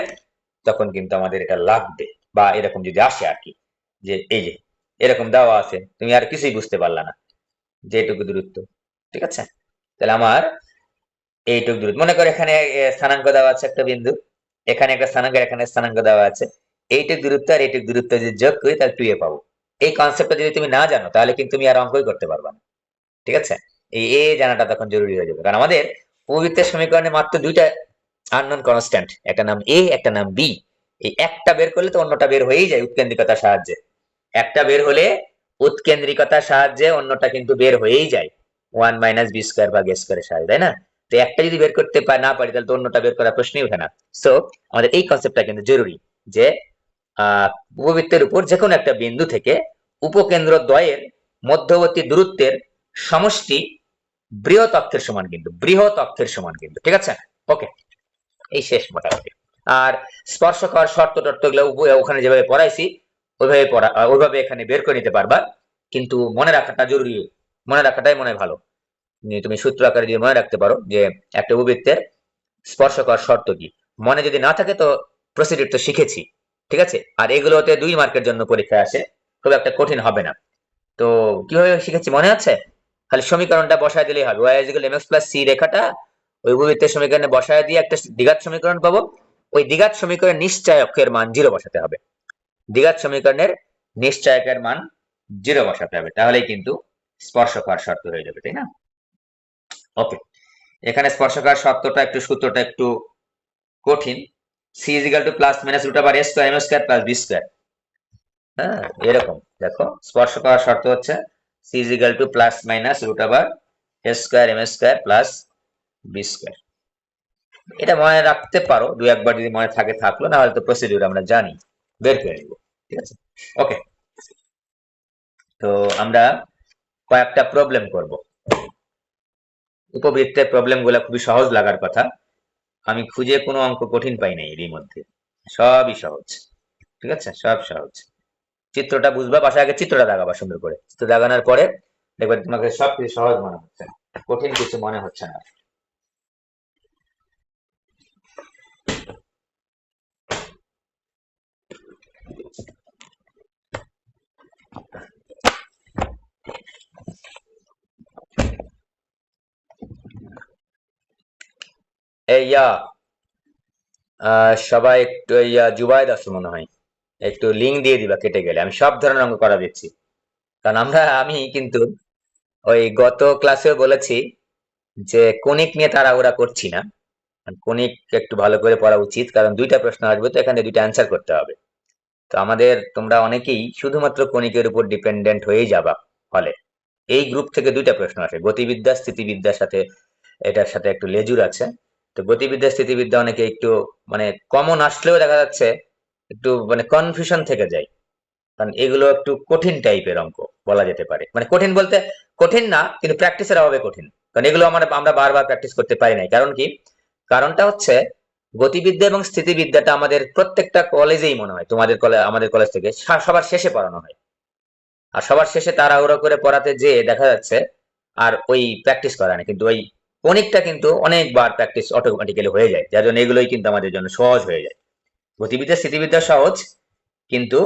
S1: তখন কিন্তু আমাদের এটা লাগবে, বা এরকম যদি আসে আর কি, যে এই যে এরকম দেওয়া আছে, তুমি আর কিছুই বুঝতে পারলা না, যেটুকু দূরত্ব, ঠিক আছে, তাহলে আমার এইটুকু দূরত্ব, মনে করো এখানে স্থানাঙ্ক দেওয়া আছে একটা বিন্দু, এখানে একটা স্থানাঙ্ক, এখানে স্থানাঙ্ক দেওয়া আছে, এইটুকু দূরত্ব আর এইটুকু দূরত্ব যদি যোগ করি তাহলে 2a পাবো। এই কনসেপ্টটা যদি তুমি না জানো তাহলে কিন্তু তুমি আর অঙ্কই করতে পারবা না, ঠিক আছে? এই এ জানাটা তখন জরুরি হয়ে যাবে, কারণ আমাদের উপবৃত্তের সমীকরণে মাত্র দুইটা আননোন কনস্ট্যান্ট, একটা নাম এ, একটা নাম বি, এই একটা বের করলে তো অন্যটা বের হয়েই যায় উৎকেন্দ্রিকতার সাহায্যে, একটা বের হলে উৎকেন্দ্রিকতার সাহায্যে অন্যটা কিন্তু বের হয়েই যায়, 1 মাইনাস বি স্কয়ার ভাগ এ স্কয়ারের সাহায্যে, তাই না? তো একটা যদি বের করতে না পারি তাহলে তো অন্যটা বের করার প্রশ্নই ওঠে না। সো আমাদের এই কনসেপ্টটা কিন্তু জরুরি যে উপবৃত্তের উপর যে কোনো একটা বিন্দু থেকে উপকেন্দ্র দ্বয়ের মধ্যবর্তী দূরত্বের সমষ্টি বৃহৎ অক্ষের সমান, কিন্তু বৃহৎ অক্ষের সমান কিন্তু, ঠিক আছে? ওকে, এই শেষ মোটামুটি। আর স্পর্শকার শর্ত টর্ত গুলো ওখানে যেভাবে পড়াইছি ওইভাবে এখানে বের করে নিতে পারবা, কিন্তু মনে রাখাটা জরুরি, মনে রাখাটাই মনে হয় ভালো। তুমি সূত্র আকারে যদি মনে রাখতে পারো যে একটা উপবৃত্তের স্পর্শকার শর্ত কি, মনে যদি না থাকে তো প্রসিডিউর তো শিখেছি, ঠিক আছে? আর এগুলোতে 2 মার্কের জন্য পরীক্ষা আসে, খুব একটা কঠিন হবে না। তো কিভাবে শিখেছি মনে আছে? খালি সমীকরণটা বসায় দিলেই হবে, y equal mx plus c রেখাটা ওই উপবৃত্তের সমীকরণে বসায় দিয়ে একটা দ্বিঘাত সমীকরণ পাবো। ওই দ্বিঘাত সমীকরণের নিশ্চয়কের মান 0 বসাতে হবে। দ্বিঘাত সমীকরণের নিশ্চয়কের মান 0 বসাতে হবে, তাহলেই কিন্তু স্পর্শকার শর্ত হয়ে যাবে, তাই না? ওকে, এখানে স্পর্শকার শর্তটা একটু, সূত্রটা একটু কঠিন। c equal to plus minus root over a square m square plus b square. হ্যাঁ, এরকম দেখো স্পর্শকার শর্ত হচ্ছে c equal to plus minus root over a square m square plus b square. এটা মনে রাখতে পারো, দুই একবার যদি মনে থাকে থাকলো, না হলে তো প্রসিডিউর আমরা জানি, বের করে নিব। ঠিক আছে, ওকে। তো আমরা কয়েকটা প্রবলেম করব। উপবৃত্তের প্রবলেম গুলা খুবই সহজ লাগার কথা, আমি খুঁজে কোনো অঙ্ক কঠিন পাই নাই এর মধ্যে, সবই সহজ। ঠিক আছে, সব সহজ। চিত্রটা বুঝবা, বাসায় আগে চিত্রটা দাগাবা সুন্দর করে, চিত্র দাগানোর পরে দেখবে তোমাকে সবকিছু সহজ মনে হচ্ছে, কঠিন কিছু মনে হচ্ছে না। এই সবাই একটু জুবাইদ আছে মনে হয়, একটু লিঙ্ক দিয়ে দিবা কেটে গেলে, আমি সব ধরনের অঙ্ক করা দিচ্ছি। কারণ আমি কিন্তু ওই গত ক্লাসেও বলেছি যে কণিক নিয়ে তাড়াহুড়া করছি না, কণিক একটু ভালো করে পড়া উচিত, কারণ দুইটা প্রশ্ন আসবে, তো এখানে দুইটা অ্যান্সার করতে হবে। তো আমাদের তোমরা অনেকেই শুধুমাত্র কণিকের উপর ডিপেন্ডেন্ট হয়েই যাবা, ফলে এই গ্রুপ থেকে দুইটা প্রশ্ন আসে, গতিবিদ্যা স্থিতিবিদ্যার সাথে, এটার সাথে একটু লেজুর আছে। তো গতিবিদ্যা স্থিতিবিদ্যা অনেকে একটু মানে কমন আসলেও দেখা যাচ্ছে একটু মানে কনফিউশন থেকে যায়, কারণ এগুলো একটু কঠিন টাইপের অঙ্ক বলা যেতে পারে, মানে কঠিন বলতে কঠিন না, কিন্তু প্র্যাকটিসের অভাবে কঠিন, কারণ এগুলো আমরা বারবার প্র্যাকটিস করতে পারি নাই। কারণ কি? কারণটা হচ্ছে গতিবিদ্যা এবং স্থিতিবিদ্যাটা আমাদের প্রত্যেকটা কলেজেই মনে হয়, তোমাদের কলেজ আমাদের কলেজ থেকে সবার শেষে পড়ানো হয়, আর সবার শেষে তাড়াহুড়ো করে পড়াতে যেয়ে দেখা যাচ্ছে আর ওই প্র্যাকটিস করা না, কিন্তু ওই কণিকটা কিন্তু অনেকবার প্র্যাকটিস অটোমেটিক্যালি হয়ে যায়, যার জন্য এগুলোই কিন্তু আমাদের জন্য সহজ হয়ে যায়। গতিবিদ্যা স্থিতিবিদ্যা সহজ, কিন্তু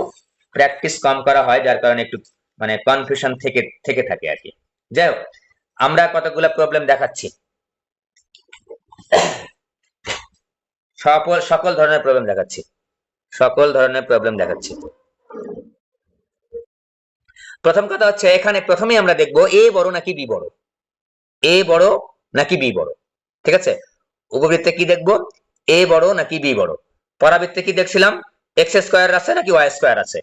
S1: প্র্যাকটিস কম করা হয়, যার কারণে একটু মানে কনফিউশন থেকে থেকে থাকে আর কি। যাই হোক, আমরা কতগুলো প্রবলেম দেখাচ্ছি, সকল ধরনের প্রবলেম দেখাচ্ছি, সকল ধরনের প্রবলেম দেখাচ্ছি। প্রথম কথা হচ্ছে, এখানে প্রথমেই আমরা দেখবো এ বড় নাকি বি বড়, এ বড় নাকি বি বড়। ঠিক আছে, উপবৃত্তে কি দেখবো, এ বড় নাকি বি বড়। পরাবৃত্তে কি দেখছিলাম, এক্স স্কোয়ার আছে নাকি ওয়াই স্কোয়ার আছে।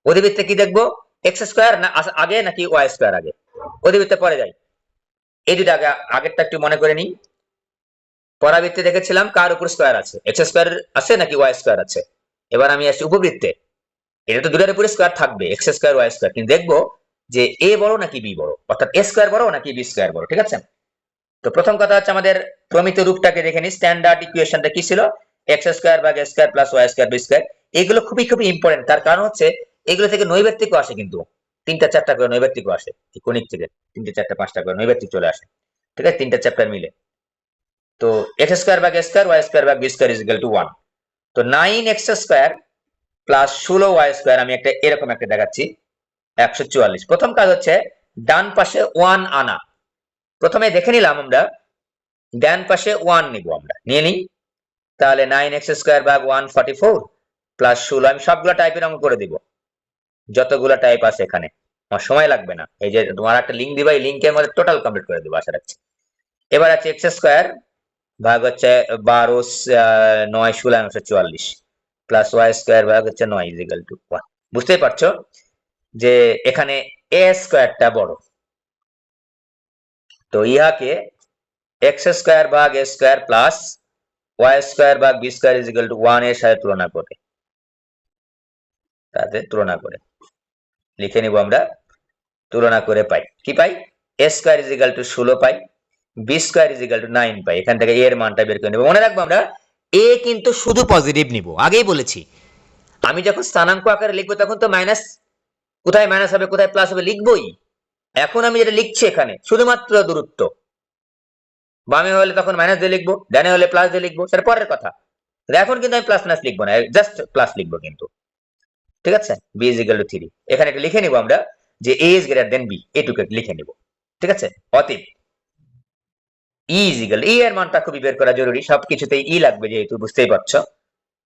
S1: অধিবৃত্তে কি দেখবো, এক্স স্কোয়ার না আগে নাকি ওয়াই স্কোয়ার আগে। অধিবৃত্তে পরে যাই, এই দুটো আগে, আগেরটা একটু মনে করে নিই। পরাবৃত্তে দেখেছিলাম কার উপর স্কোয়ার আছে, এক্স স্কোয়ার আছে নাকি ওয়াই স্কোয়ার আছে। এবার আমি আসছি উপবৃত্তে, এটা তো দুটার উপরে স্কোয়ার থাকবে, এক্স স্কোয়ার ওয়াই স্কোয়ার, কিন্তু দেখবো যে এ বড় নাকি বি বড়, অর্থাৎ এ স্কোয়ার বড় নাকি বি স্কোয়ার বড়। ঠিক আছে, তো প্রথম কথা হচ্ছে আমাদের প্রমিত রূপটাকে দেখে নিই, স্ট্যান্ডার্ড ইকুয়েশনটা কি ছিল, এক্স স্কোয়ার ভাগ এ square plus Y square b square. এগুলো খুবই খুবই ইম্পর্টেন্ট, তার কারণ হচ্ছে এগুলো থেকে নৈবেত্তিকও আসে, কিন্তু তিনটা চারটা করে নৈবেত্তিকও আসে, কণিক থেকে তিনটে চারটা পাঁচটা করে নৈবেত্তিক চলে আসে। ঠিক আছে, তিনটা চ্যাপ্টার মিলে। তো এক্স স্কোয়ার ভাগ এ স্কোয়ার ওয়াই স্কোয়ার ভাগ B square is equal to 1। তো 9x square plus 16y square, আমি একটা এরকম একটা দেখাচ্ছি, 144। প্রথম কাজ হচ্ছে ডান পাশে 1 আনা, প্রথমে দেখে নিলাম আমরা, ডান পাশে 1 নিব, আমরা নিয়ে নিই। তাহলে 9x স্কোয়ার ভাগ 144 প্লাস 16, আমি সবগুলো টাইপের অঙ্ক করে দিব, যতগুলো টাইপ আছে এখানে, আমার সময় লাগবে না। এই যে তোমার একটা লিঙ্ক দিবা, এই লিঙ্কের মধ্যে টোটাল কমপ্লিট করে দেবো আশা রাখছি। এবার আছে এক্স স্কোয়ার ভাগ হচ্ছে 12 9 16 144 প্লাস ওয়াই স্কোয়ার ভাগ হচ্ছে 9 ইজিক্যাল টু 1। বুঝতেই পারছো যে এখানে এ স্কোয়ারটা বড়, তো ইহাকে এক্স স্কোয়ার ভাগ এ স্কোয়ার প্লাস ওয়াই স্কোয়ার ভাগ বি স্কোয়ার ইজিক্যাল টু 1 এর সাথে তুলনা করে, তাতে তুলনা করে লিখে নিব আমরা, তুলনা করে পাই কি পাই, এ স্কোয়ার ইজিক্যাল টু 16 পাই, বি স্কোয়ার ইজিক্যাল টু 9 পাই। এখান থেকে এর মানটা বের করে নেব। মনে রাখবো আমরা এ কিন্তু শুধু পজিটিভ নিব, আগেই বলেছি, আমি যখন স্থানাঙ্ক আকারে লিখবো তখন তো মাইনাস, কোথায় মাইনাস হবে কোথায় প্লাস হবে লিখবই। এখন আমি যেটা লিখছি এখানে শুধুমাত্র দূরত্ব, বামে হলে তখন মাইনাস দিয়ে লিখবো, ডানে হলে প্লাস দিয়ে লিখবো, সেটা পরের কথা। এখন কিন্তু আমি প্লাস মাইনাস লিখবো না, জাস্ট প্লাস লিখবো কিন্তু। ঠিক আছে, বি ইজ ইকুয়াল টু 3, এখানে একটা লিখে নিব আমরা যে এ ইজ গ্রেটার দেন বি, এটুকু লিখে নিব। ঠিক আছে, অতীত। ই এর মানটা খুবই বের করা জরুরি, সবকিছুতেই ই লাগবে, যেহেতু বুঝতেই পারছো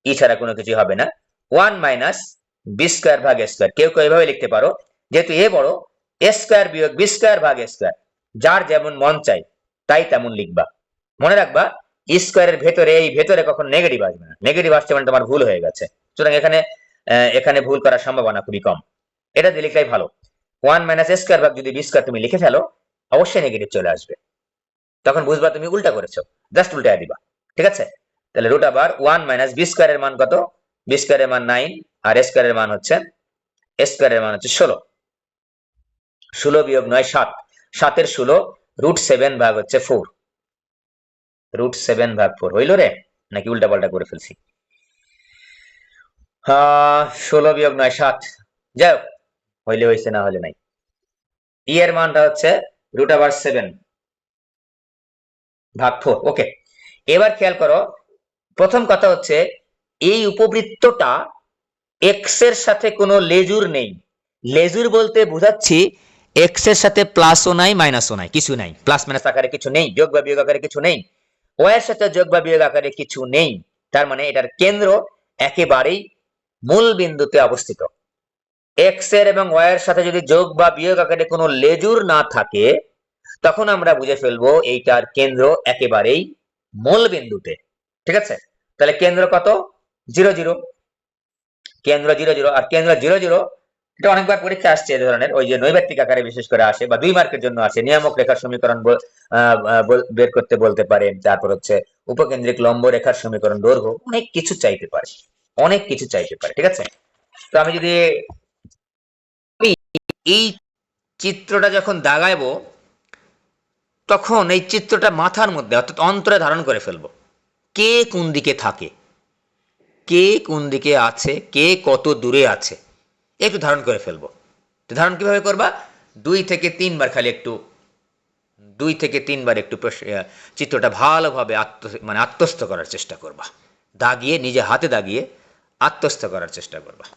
S1: ই ছাড়া কোনো কিছু হবে না। 1 - বি স্কোয়ার ভাগ এ স্কোয়ার, কেউ কেউ এভাবে লিখতে পারো, যেহেতু এ বড়, এ স্কোয়ার বিয়োগ বি স্কোয়ার ভাগ এ স্কোয়ার, যার যেমন মন চাই তাই তেমন লিখবা। মনে রাখবা স্কোয়ারের ভেতরে, এই ভেতরে কখন নেগেটিভ আসবে না, নেগেটিভ আসছে মানে তোমার ভুল হয়ে গেছে। সুতরাং এখানে ভুল করার সম্ভাবনা খুবই কম, এটা দিয়ে লিখলেই ভালো। 1 - এ স্কোয়ার ভাগ যদি বি স্কোয়ার তুমি লিখে ফেলো, অবশ্যই নেগেটিভ চলে আসবে, তখন বুঝবা তুমি উল্টা করেছো, জাস্ট উল্টা দিবা। ঠিক আছে, তাহলে রুট আবার 1 - বি স্কোয়ারের মান কত? বি স্কোয়ারের মান 9, আর স্কোয়ারের মান হচ্ছে 16। 16 বিয়োগ 9 7, 7 16, √7 ভাগ হচ্ছে 4, √7 ভাগ 4 হইল রে, নাকি উল্টা পাল্টা করে ফেলছি? 16 বিয়োগ 9 7, যাই হোক, হইলে হইছে, না হলে নাই। ই এর মানটা হচ্ছে √7 ভাগ 4। ওকে, এবার খেয়াল করো, প্রথম কথা হচ্ছে এই উপবৃত্তটা এক্স এর সাথে কোনো লেজুর নেই। লেজুর বলতে বোঝাচ্ছি এক্স এর সাথে প্লাসও নাই মাইনাসও নাই, কিছু নাই, প্লাস মাইনাস আকারে কিছু নেই, যোগ বা বিয়োগ আকারে কিছু নেই, ওয়াই এর সাথে যোগ বা বিয়োগ আকারে কিছু নেই। তার মানে এটার কেন্দ্র একেবারেই মূল বিন্দুতে অবস্থিত। এক্স এর এবং ওয়াই এর সাথে যদি যোগ বা বিয়োগ আকারে কোনো লেজুর না থাকে, তখন আমরা বুঝে ফেলবো এইটার কেন্দ্র একেবারেই মূল বিন্দুতে। ঠিক আছে, তাহলে কেন্দ্র কত? 0 0, কেন্দ্র 0 0, আর কেন্দ্র 0 0 এটা অনেকবার পরীক্ষা আসছে এই ধরনের, ওই যে নৈর্ব্যক্তিক আকারে বিশেষ করে আসে, বা 2 মার্কের জন্য আসে, নিয়ামক রেখার সমীকরণ বের করতে বলতে পারে, তারপর হচ্ছে উপকেন্দ্রিক লম্ব রেখার সমীকরণ, দৈর্ঘ্য, অনেক কিছু চাইতে পারে, অনেক কিছু চাইতে পারে। ঠিক আছে, তো আমি যদি এই চিত্রটা যখন দাগাইবো, তখন এই চিত্রটা মাথার মধ্যে অর্থাৎ অন্তরে ধারণ করে ফেলবো, কে কোন দিকে থাকে, কে কোন দিকে আছে, কে কত দূরে আছে, একটু ধারণ করে ফেলবো। তো ধারণ কিভাবে করবা? 2 থেকে 3 বার, খালি একটু 2 থেকে 3 বার একটু চিত্রটা ভালোভাবে আত্মস্থ করার চেষ্টা করবা, দাগিয়ে, নিজে হাতে দাগিয়ে আত্মস্থ করার চেষ্টা করবা।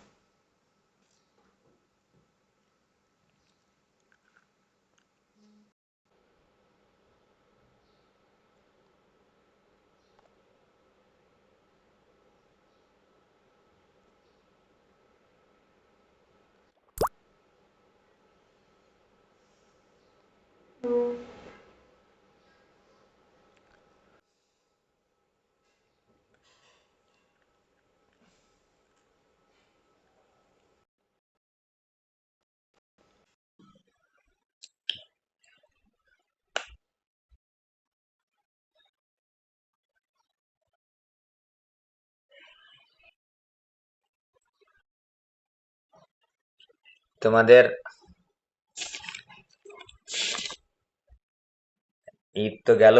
S1: তোমাদের ঈদ তো গেল,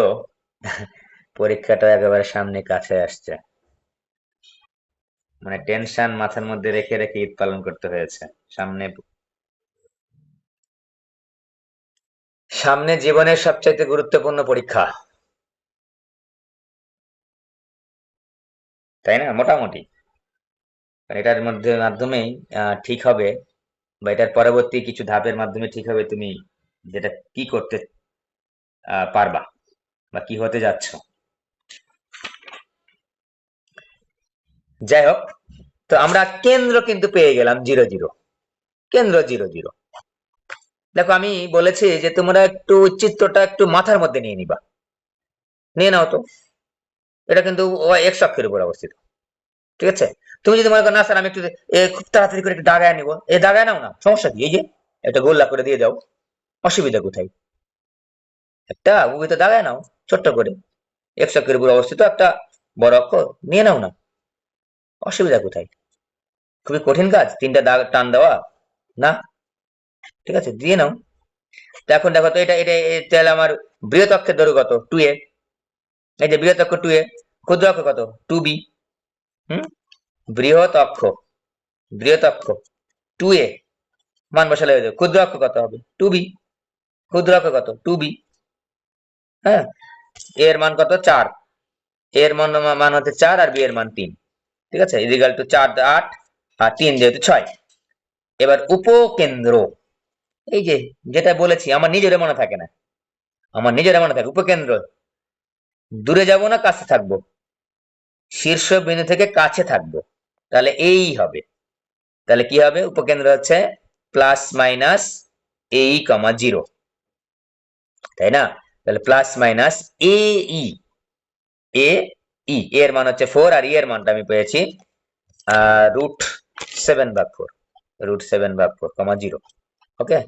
S1: পরীক্ষাটা একেবারে সামনে কাছে আসছে, মানে টেনশন মাথার মধ্যে রেখে রেখে ঈদ পালন করতে হয়েছে। সামনে সামনে জীবনের সবচাইতে গুরুত্বপূর্ণ পরীক্ষা, তাই না? মোটামুটি এটার মাধ্যমেই ঠিক হবে, বা এটার পরবর্তী কিছু ধাপের মাধ্যমে ঠিক হবে তুমি যেটা কি করতে পারবা, বা কি হতে যাচ্ছ। যাই হোক, তো আমরা কেন্দ্র কিন্তু পেয়ে গেলাম 0 0, কেন্দ্র 0 0। দেখো আমি বলেছি যে তোমরা একটু চিত্রটা একটু মাথার মধ্যে নিয়ে নিবা, নিয়ে নাও তো। এটা কিন্তু এক্স অক্ষের উপর অবস্থিত। ঠিক আছে, তুমি যদি মনে করো না স্যার আমি একটু খুব তাড়াতাড়ি করে একটু দাগায় নিবো, দাগায় নাও না, সমস্যা কি? এই যে একটা গোল্লা করে দিয়ে দাও, অসুবিধা কোথায়? একটা উভিতে দাগায় নাও ছোট্ট করে, এক্স অক্ষের উপর অবস্থিত একটা বড় অক্ষর নিয়ে নাও না, অসুবিধা কোথায়? খুবই কঠিন কাজ 3টা দাগ টান দেওয়া? না, ঠিক আছে, দিয়ে নাও। তো এখন দেখো তো, এটা এটা তাহলে আমার বৃহৎ অক্ষের দৈর্ঘ্য কত? 2a। এই যে বৃহৎ অক্ষ 2a, ক্ষুদ্র অক্ষ কত? 2b। হুম, বৃহৎ অক্ষ, বৃহৎ অক্ষ 2a, মান বসালে হয়ে যাবে। ক্ষুদ্র অক্ষ কত হবে? 2b। ক্ষুদ্র অক্ষ কত? 2b। হ্যাঁ, এর মান কত? 4। এর মান হচ্ছে 4, আর বি এর মান 3। ঠিক আছে, ইজিক্যাল টু 4 8, আর 3 যেহেতু 6। এবার উপকেন্দ্র, এই যে যেটা বলেছি, আমার নিজের মনে থাকে না, আমার নিজের মনে থাকে উপকেন্দ্র, দূরে যাব না কাছে থাকবো, শীর্ষবিন্দু থেকে কাছে থাকবো, তাহলে এই হবে। তাহলে কি হবে, উপকেন্দ্র হচ্ছে প্লাস মাইনাস এই কমা জিরো, তাই না? তাহলে প্লাস মাইনাস এ ই, এ ই এর মান হচ্ছে 4, আর ই এর মানটা আমি পেয়েছি √7/4, √7/4 কমা জিরো। ওকে,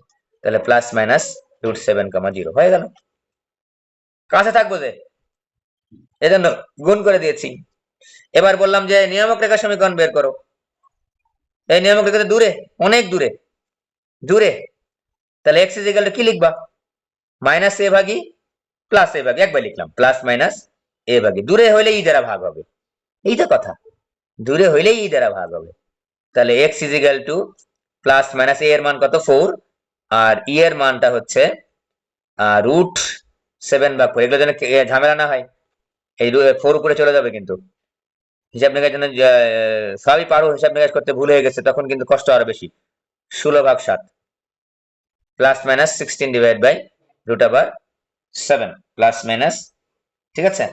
S1: তাহলে প্লাস মাইনাস √7, 0 হয়ে গেল। কাছে থাকবো যে, এজন্য গুণ করে দিয়েছি। এবার বললাম যে নিয়ামক রেখা সমীকরণ বের করো। এই নিয়ামক রেখা তো দূরে, অনেক দূরে, দূরে, তাহলে এক্স ইজ ইকুয়াল টু কি লিখবা, মাইনাস এ ভাগী প্লাস এ ভাগী, একবার লিখলাম প্লাস মাইনাস এ ভাগী, দূরে হইলে ই দ্বারা ভাগ হবে, এই তো কথা, দূরে হইলেই ই দ্বারা ভাগ হবে। তাহলে x is equal to plus minus a এর মান কত 4, আর ই এর মানটা হচ্ছে √7/4, এগুলো যেন ঝামেলা না হয়, এই 4 উপরে চলে যাবে কিন্তু, হিসাব নিকাশ যেন সবই পারো, হিসাব নিকাশ করতে ভুল হয়ে গেছে তখন কিন্তু কষ্ট আরো বেশি। 16/7 প্লাস মাইনাস 16/√7 প্লাস মাইনাস, ঠিক আছে।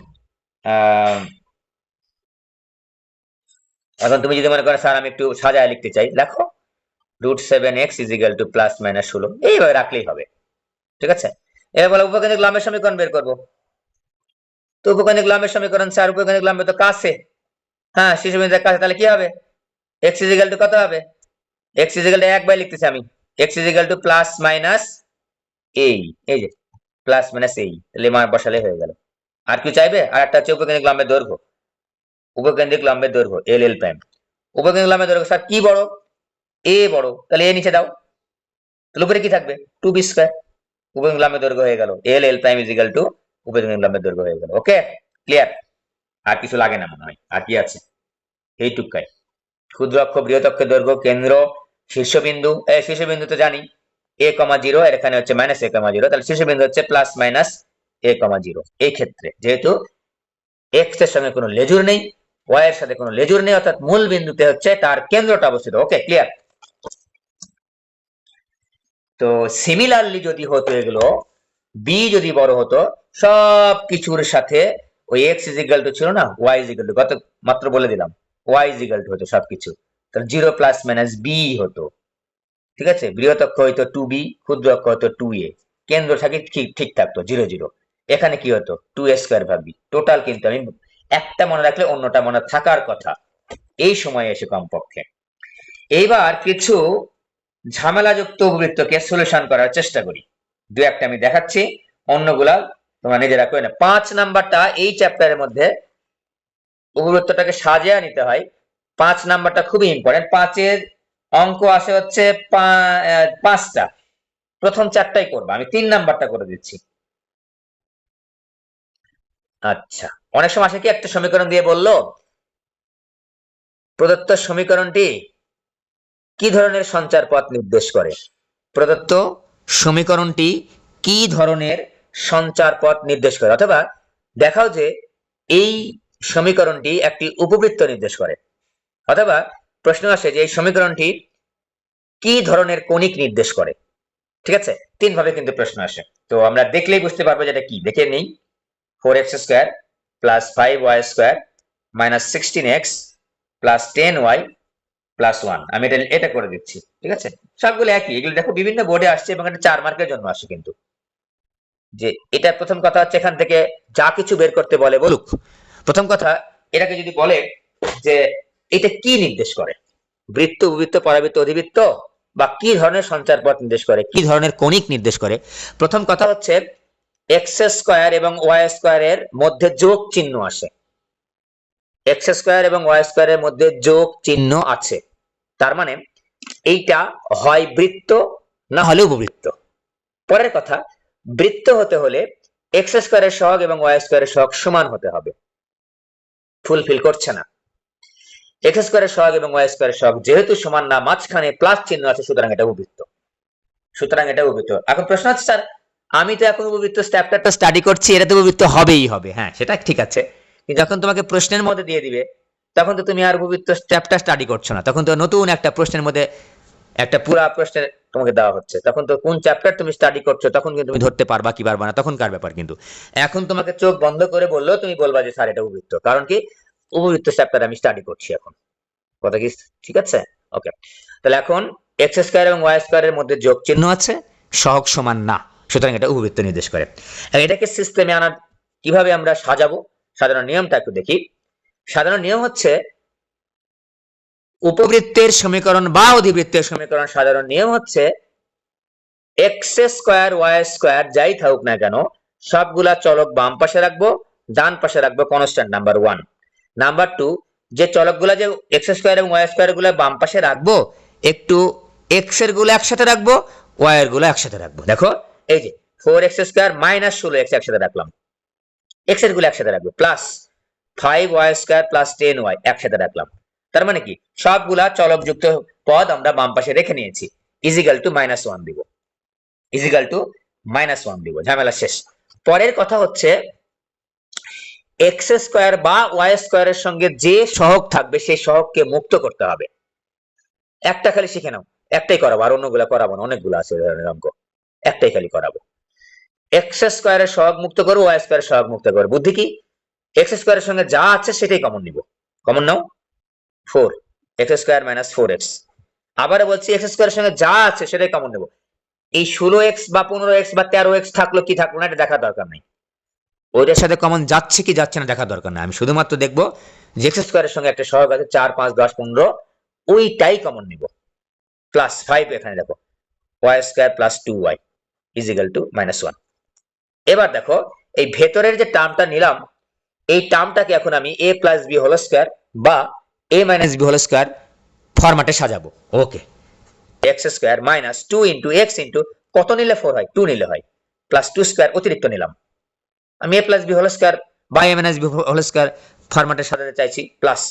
S1: এখন তুমি যদি মনে করো স্যার আমি একটু সাজায় লিখতে চাই, লেখো √7x is equal to plus minus 16, এইভাবে রাখলেই হবে, ঠিক আছে। এবার বলো উপকেন্দ্রিক লম্বের সমীকরণ বের করবো। তো উপকেন্দ্রিক লম্বের সমীকরণ, স্যার উপকেন্দ্রিক লম্ব তো কাছে, হ্যাঁ শীর্ষবিন্দুর কাছে, তাহলে কি হবে, এক্স ইজ ইকুয়াল টু কত হবে, এক্স ইজ ইকুয়াল টু 1 লিখতেছি আমি, x is equal to plus minus এই, এই যে প্লাস মাইনাস এই, তাহলে মান বসালে হয়ে গেল। আর কি চাইবে, আর একটা হচ্ছে উপকেন্দ্রিক লম্বের দৈর্ঘ্য, উপকেন্দ্রিক লম্বের দৈর্ঘ্য এল এল প্রাইম। উপকেন্দ্রিক লম্বের দৈর্ঘ্য স্যার কি বড়, এ বড়, তাহলে এ নিচে দাও, তাহলে উপরে কি থাকবে 2b², উপকেন্দ্রিক লম্বের দৈর্ঘ্য হয়ে গেল এল এল প্রাইম ইজ ইকুয়াল টু উপকেন্দ্রিক লম্বের দৈর্ঘ্য হয়ে গেল। ওকে, ক্লিয়ার, আর কিছু লাগে না মনে হয়, আর কি আছে এইটুকাই। ক্ষুদ্র অক্ষ বৃহৎ অক্ষের দৈর্ঘ্য, কেন্দ্র, শীর্ষবিন্দু, শীর্ষবিন্দু তো জানি a,0, আর এখানে হচ্ছে মাইনাস a,0, তাহলে শীর্ষবিন্দু হচ্ছে প্লাস মাইনাস a,0। এই ক্ষেত্রে যেহেতু এক্স এর সঙ্গে কোনো লেজুর নেই, ওয়াই এর সাথে কোনো লেজুর নেই, অর্থাৎ মূল বিন্দুতে হচ্ছে তার কেন্দ্রটা অবস্থিত। ওকে, ক্লিয়ার। তো সিমিলারলি যদি হতো এগুলো, বি যদি বড় হতো, সব কিছুর সাথে ওই এক্স ইজ ইকুয়াল টু ছিল না, ওয়াই ইজ ইকুয়াল টু, গত মাত্র বলে দিলাম ওয়াই ইজ ইকুয়াল টু হতো সবকিছু, তাহলে 0 প্লাস মাইনাস বি হতো, ঠিক আছে। বৃহৎ অক্ষ হইতো 2b, ক্ষুদ্র অক্ষ হতো 2a, কেন্দ্র থাকে ঠিক থাকতো 0, 0। এখানে কি হতো 2a² ভাবি, টোটাল কিন্তু আমি একটা মনে রাখলে অন্যটা মনে থাকার কথা এই সময় এসে কমপক্ষে। এইবার কিছু ঝামেলাযুক্ত উপবৃত্তকে সলিউশন করার চেষ্টা করি, দু একটা আমি দেখাচ্ছি, অন্যগুলা তোমরা নিজেরা করে না। 5 নাম্বারটা এই চ্যাপ্টারের মধ্যে উপবৃত্তটাকে সাজিয়ে নিতে হয়, 5 নাম্বারটা খুবই ইম্পর্টেন্ট। 5-এর অঙ্ক আসে হচ্ছে 5টা, প্রথম 4টাই করবা, আমি 3 নাম্বারটা করে দিচ্ছি। আচ্ছা, অনেক সময় আসে কি একটা সমীকরণ দিয়ে বললো প্রদত্ত সমীকরণটি কি ধরনের সঞ্চার পথ নির্দেশ করে, প্রদত্ত সমীকরণটি কি ধরনের সঞ্চার পথ নির্দেশ করে, অথবা দেখাও যে এই সমীকরণটি একটি উপবৃত্ত নির্দেশ করে, অথবা প্রশ্ন আসে যে এই সমীকরণটি কি ধরনের কণিক নির্দেশ করে, ঠিক আছে। 3 ভাবে কিন্তু প্রশ্ন আসে, তো আমরা দেখলেই বুঝতে পারবো যেটা কি। দেখে নেই, 4x² plus 5y² minus 16x plus 10y plus 1, আমি এটা করে দিচ্ছি, ঠিক আছে। সবগুলো একই, এগুলো দেখো বিভিন্ন বোর্ডে আসছে এবং এটা 4 মার্কের জন্য আসে কিন্তু। যে এটা প্রথম কথা হচ্ছে এখান থেকে যা কিছু বের করতে বলে বলুক, প্রথম কথা এটাকে যদি বলে যে এটা কি নির্দেশ করে, বৃত্ত, উপবৃত্ত, পরাবৃত্ত, অধিবৃত্ত, বা কি ধরনের সঞ্চার পথ নির্দেশ করে, কি ধরনের কণিক নির্দেশ করে, প্রথম কথা হচ্ছে x² এবং y² এর মধ্যে যোগ চিহ্ন আসে, x² এবং y² এর মধ্যে যোগ চিহ্ন আছে, তার মানে এইটা হয় বৃত্ত না হলে উপবৃত্ত। পরের কথা, বৃত্ত হতে হলে x² এর সহগ এবং y² এর সহগ সমান হতে হবে, ফুলফিল করছে না। x² এর সহগ এবং y² এর সহগ যেহেতু সমান না, মাঝখানে প্লাস চিহ্ন আছে, সুতরাং এটা উপবৃত্ত, সুতরাং এটা উপবৃত্ত। এখন প্রশ্ন হচ্ছে স্যার আমি তো এখন উপবৃত্ত চ্যাপ্টারটা স্টাডি করছি, এটা তো উপবৃত্ত হবেই হবে, হ্যাঁ সেটা ঠিক আছে, কিন্তু যখন তোমাকে প্রশ্নের মধ্যে দিয়ে দিবে তখন তো তুমি আর উপবৃত্ত চ্যাপ্টার স্টাডি করছো না, তখন তো নতুন একটা প্রশ্নের মধ্যে একটা পুরা প্রশ্নের তোমাকে দেওয়া হচ্ছে, তখন তো কোন চ্যাপ্টার তুমি স্টাডি করছো তখন কিন্তু তুমি ধরতে পারবা কি পারবা না তখন কার ব্যাপার। কিন্তু এখন তোমাকে চোখ বন্ধ করে বললেও তুমি বলবা যে স্যার এটা উপবৃত্ত, কারণ কি উপবৃত্ত চ্যাপ্টার আমি স্টাডি করছি এখন। কথা কি ঠিক আছে? ওকে, তাহলে এখন এক্স স্কয়ার এবং ওয়াই স্কয়ারের মধ্যে যোগ চিহ্ন আছে, সহগ সমান না, সুতরাং এটা উপবৃত্ত নির্দেশ করে। এটাকে সিস্টেমে আনার কিভাবে আমরা সাজাবো, সাধারণ নিয়মটা একটু দেখি। সাধারণ নিয়ম হচ্ছে উপবৃত্তের সমীকরণ বা অধিবৃত্তের সমীকরণ সাধারণ নিয়ম হচ্ছে এক্স স্কয়ার ওয়াই স্কয়ার যাই থাকুক না কেন সবগুলা চলক বাম পাশে রাখবো, ডান পাশে রাখবো কনস্ট্যান্ট নাম্বার 1। নাম্বার 2, যে চলকগুলা যে এক্স স্কয়ার এবং ওয়াই স্কয়ার গুলো বাম পাশে রাখবো, একটু এক্স এর গুলো একসাথে রাখবো, ওয়াই এর গুলো একসাথে রাখবো। দেখো এই যে 4x স্কয়ার মাইনাস 16x একসাথে রাখলাম, এক্স এর গুলো একসাথে রাখবো, plus 5y square plus 10y একসাথে রাখলাম। তার মানে কি সবগুলা চলকযুক্ত পদ আমরা বাম পাশে রেখে নিয়েছি, ইজিক্যাল টু -1 দিব, ইজিক্যাল টু -1 দিব, ঝামেলা শেষ। পরের কথা হচ্ছে এক্স স্কয়ার বা ওয়াই স্কয়ারের সঙ্গে যে সহগ থাকবে সেই সহগকে মুক্ত করতে হবে। একটা খালি শিখে নাও, একটাই করাবো, আর অন্যগুলা করাবো না, অনেকগুলো আছে ধরনের অঙ্ক, একটাই খালি করাবো। এক্স স্কয়ারের সহগ মুক্ত করবো, ওয়াই স্কয়ারের সহগ মুক্ত করবো। বুদ্ধি কি, এক্স স্কয়ারের সঙ্গে যা আছে সেটাই কমন নিব, কমন নাও 4 এক্স স্কয়ার মাইনাস 4x। আবার বলছি এক্স স্কয়ারের সঙ্গে যা আছে সেটাই কমন নেব। এই 16x বা 15x বা 13x থাকলো কি থাকলো না এটা দেখার দরকার নেই, ওইটার সাথে কমন যাচ্ছে কি যাচ্ছে না দেখার দরকার নেই। আমি শুধুমাত্র দেখবো যে এক্স স্কয়ারের সঙ্গে একটা সহগ আছে 4 5 10 15, ওইটাই কমন নিব। প্লাস 5 এখানে দেখো y square plus 2y is equal to -1। এবার দেখো এই ভেতরের যে টার্মটা নিলাম, এই টার্মটাকে এখন আমি a plus b whole square বা a minus b whole square ফরম্যাটে সাজাবো। Okay, x square minus 2 into x into কত নিলে 4 হয়, 2 নিলে হয়, প্লাস 2 স্কয়ার অতিরিক্ত নিলাম। আমি a plus b whole square বা a minus b whole square ফরম্যাটে সাজাতে চাইছি, plus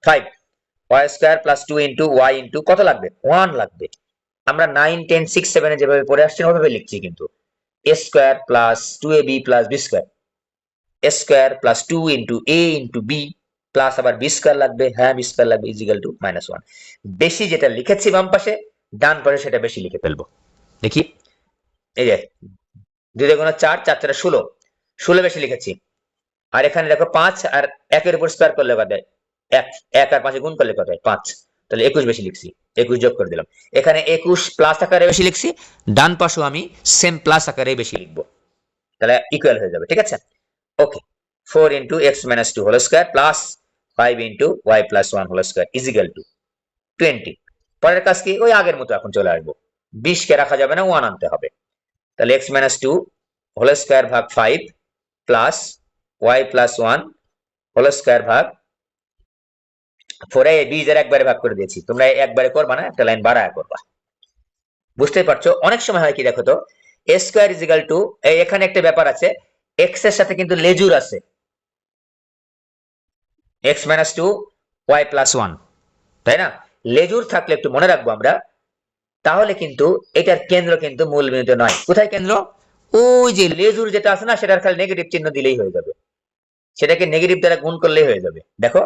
S1: 5 y square plus 2 into y into কত লাগবে, 1 লাগবে। আমরা 9 10 6 7 এ যেভাবে পড়ে আসছি ওভাবে লিখছি, কিন্তু a square plus 2ab plus b square, a square plus 2 into a into b plus আবার b স্কয়ার লাগবে, হ্যাঁ b স্কয়ার লাগবে, ইজিক্যাল টু -1। বেশি যেটা লিখেছি বাম পাশে, ডান পাশে সেটা বেশি লিখে ফেলবো। দেখি এই যে 2 × 4 4 4 16, 16 বেশি লিখেছি। আর এখানে দেখো 5 আর 1 এর উপর স্কয়ার করলে কত হয়, 1 1 আর 5 গুণ করলে কত হয় 5, তাহলে 21 বেশি লিখছি, 21 যোগ করে দিলাম। এখানে 21 প্লাস আকারে বেশি লিখছি, ডান পাশেও আমি সেম প্লাস আকারে বেশি লিখবো, তাহলে ইকুয়াল হয়ে যাবে। ঠিক আছে, okay, 4 into x minus 2 whole square plus 5 into y plus 1 whole square is equal to 20। পরের কাজ কি, ওই আগের মতো এখন চলে আসবো, 20 কে রাখা যাবে না, 1 আনতে হবে। তাহলে এক্স মাইনাস 2 হোল স্কয়ার ভাগ 5 plus y plus 1 whole square ভাগ 4 এ 20 এর একবারে ভাগ করে দিয়েছি, তোমরা একবারে করবা না, একটা লাইন বাড়ায় করবা। বুঝতেই পারছো, অনেক সময় হয় কি দেখো তো, a স্কয়ার ইজিক্যাল টু, এখানে একটা ব্যাপার আছে, এক্স এর সাথে কিন্তু লেজুর আছে, এক্স মাইনাস 2 ওয়াই প্লাস 1, তাই না? লেজুর থাকলে একটু মনে রাখবো আমরা, তাহলে কিন্তু এটার কেন্দ্র কিন্তু মূল বিন্দুতে নয়। কোথায় কেন্দ্র, ওই যে লেজুর যেটা আছে না, সেটার খালি নেগেটিভ চিহ্ন দিলেই হয়ে যাবে, সেটাকে নেগেটিভ দ্বারা গুণ করলেই হয়ে যাবে। দেখো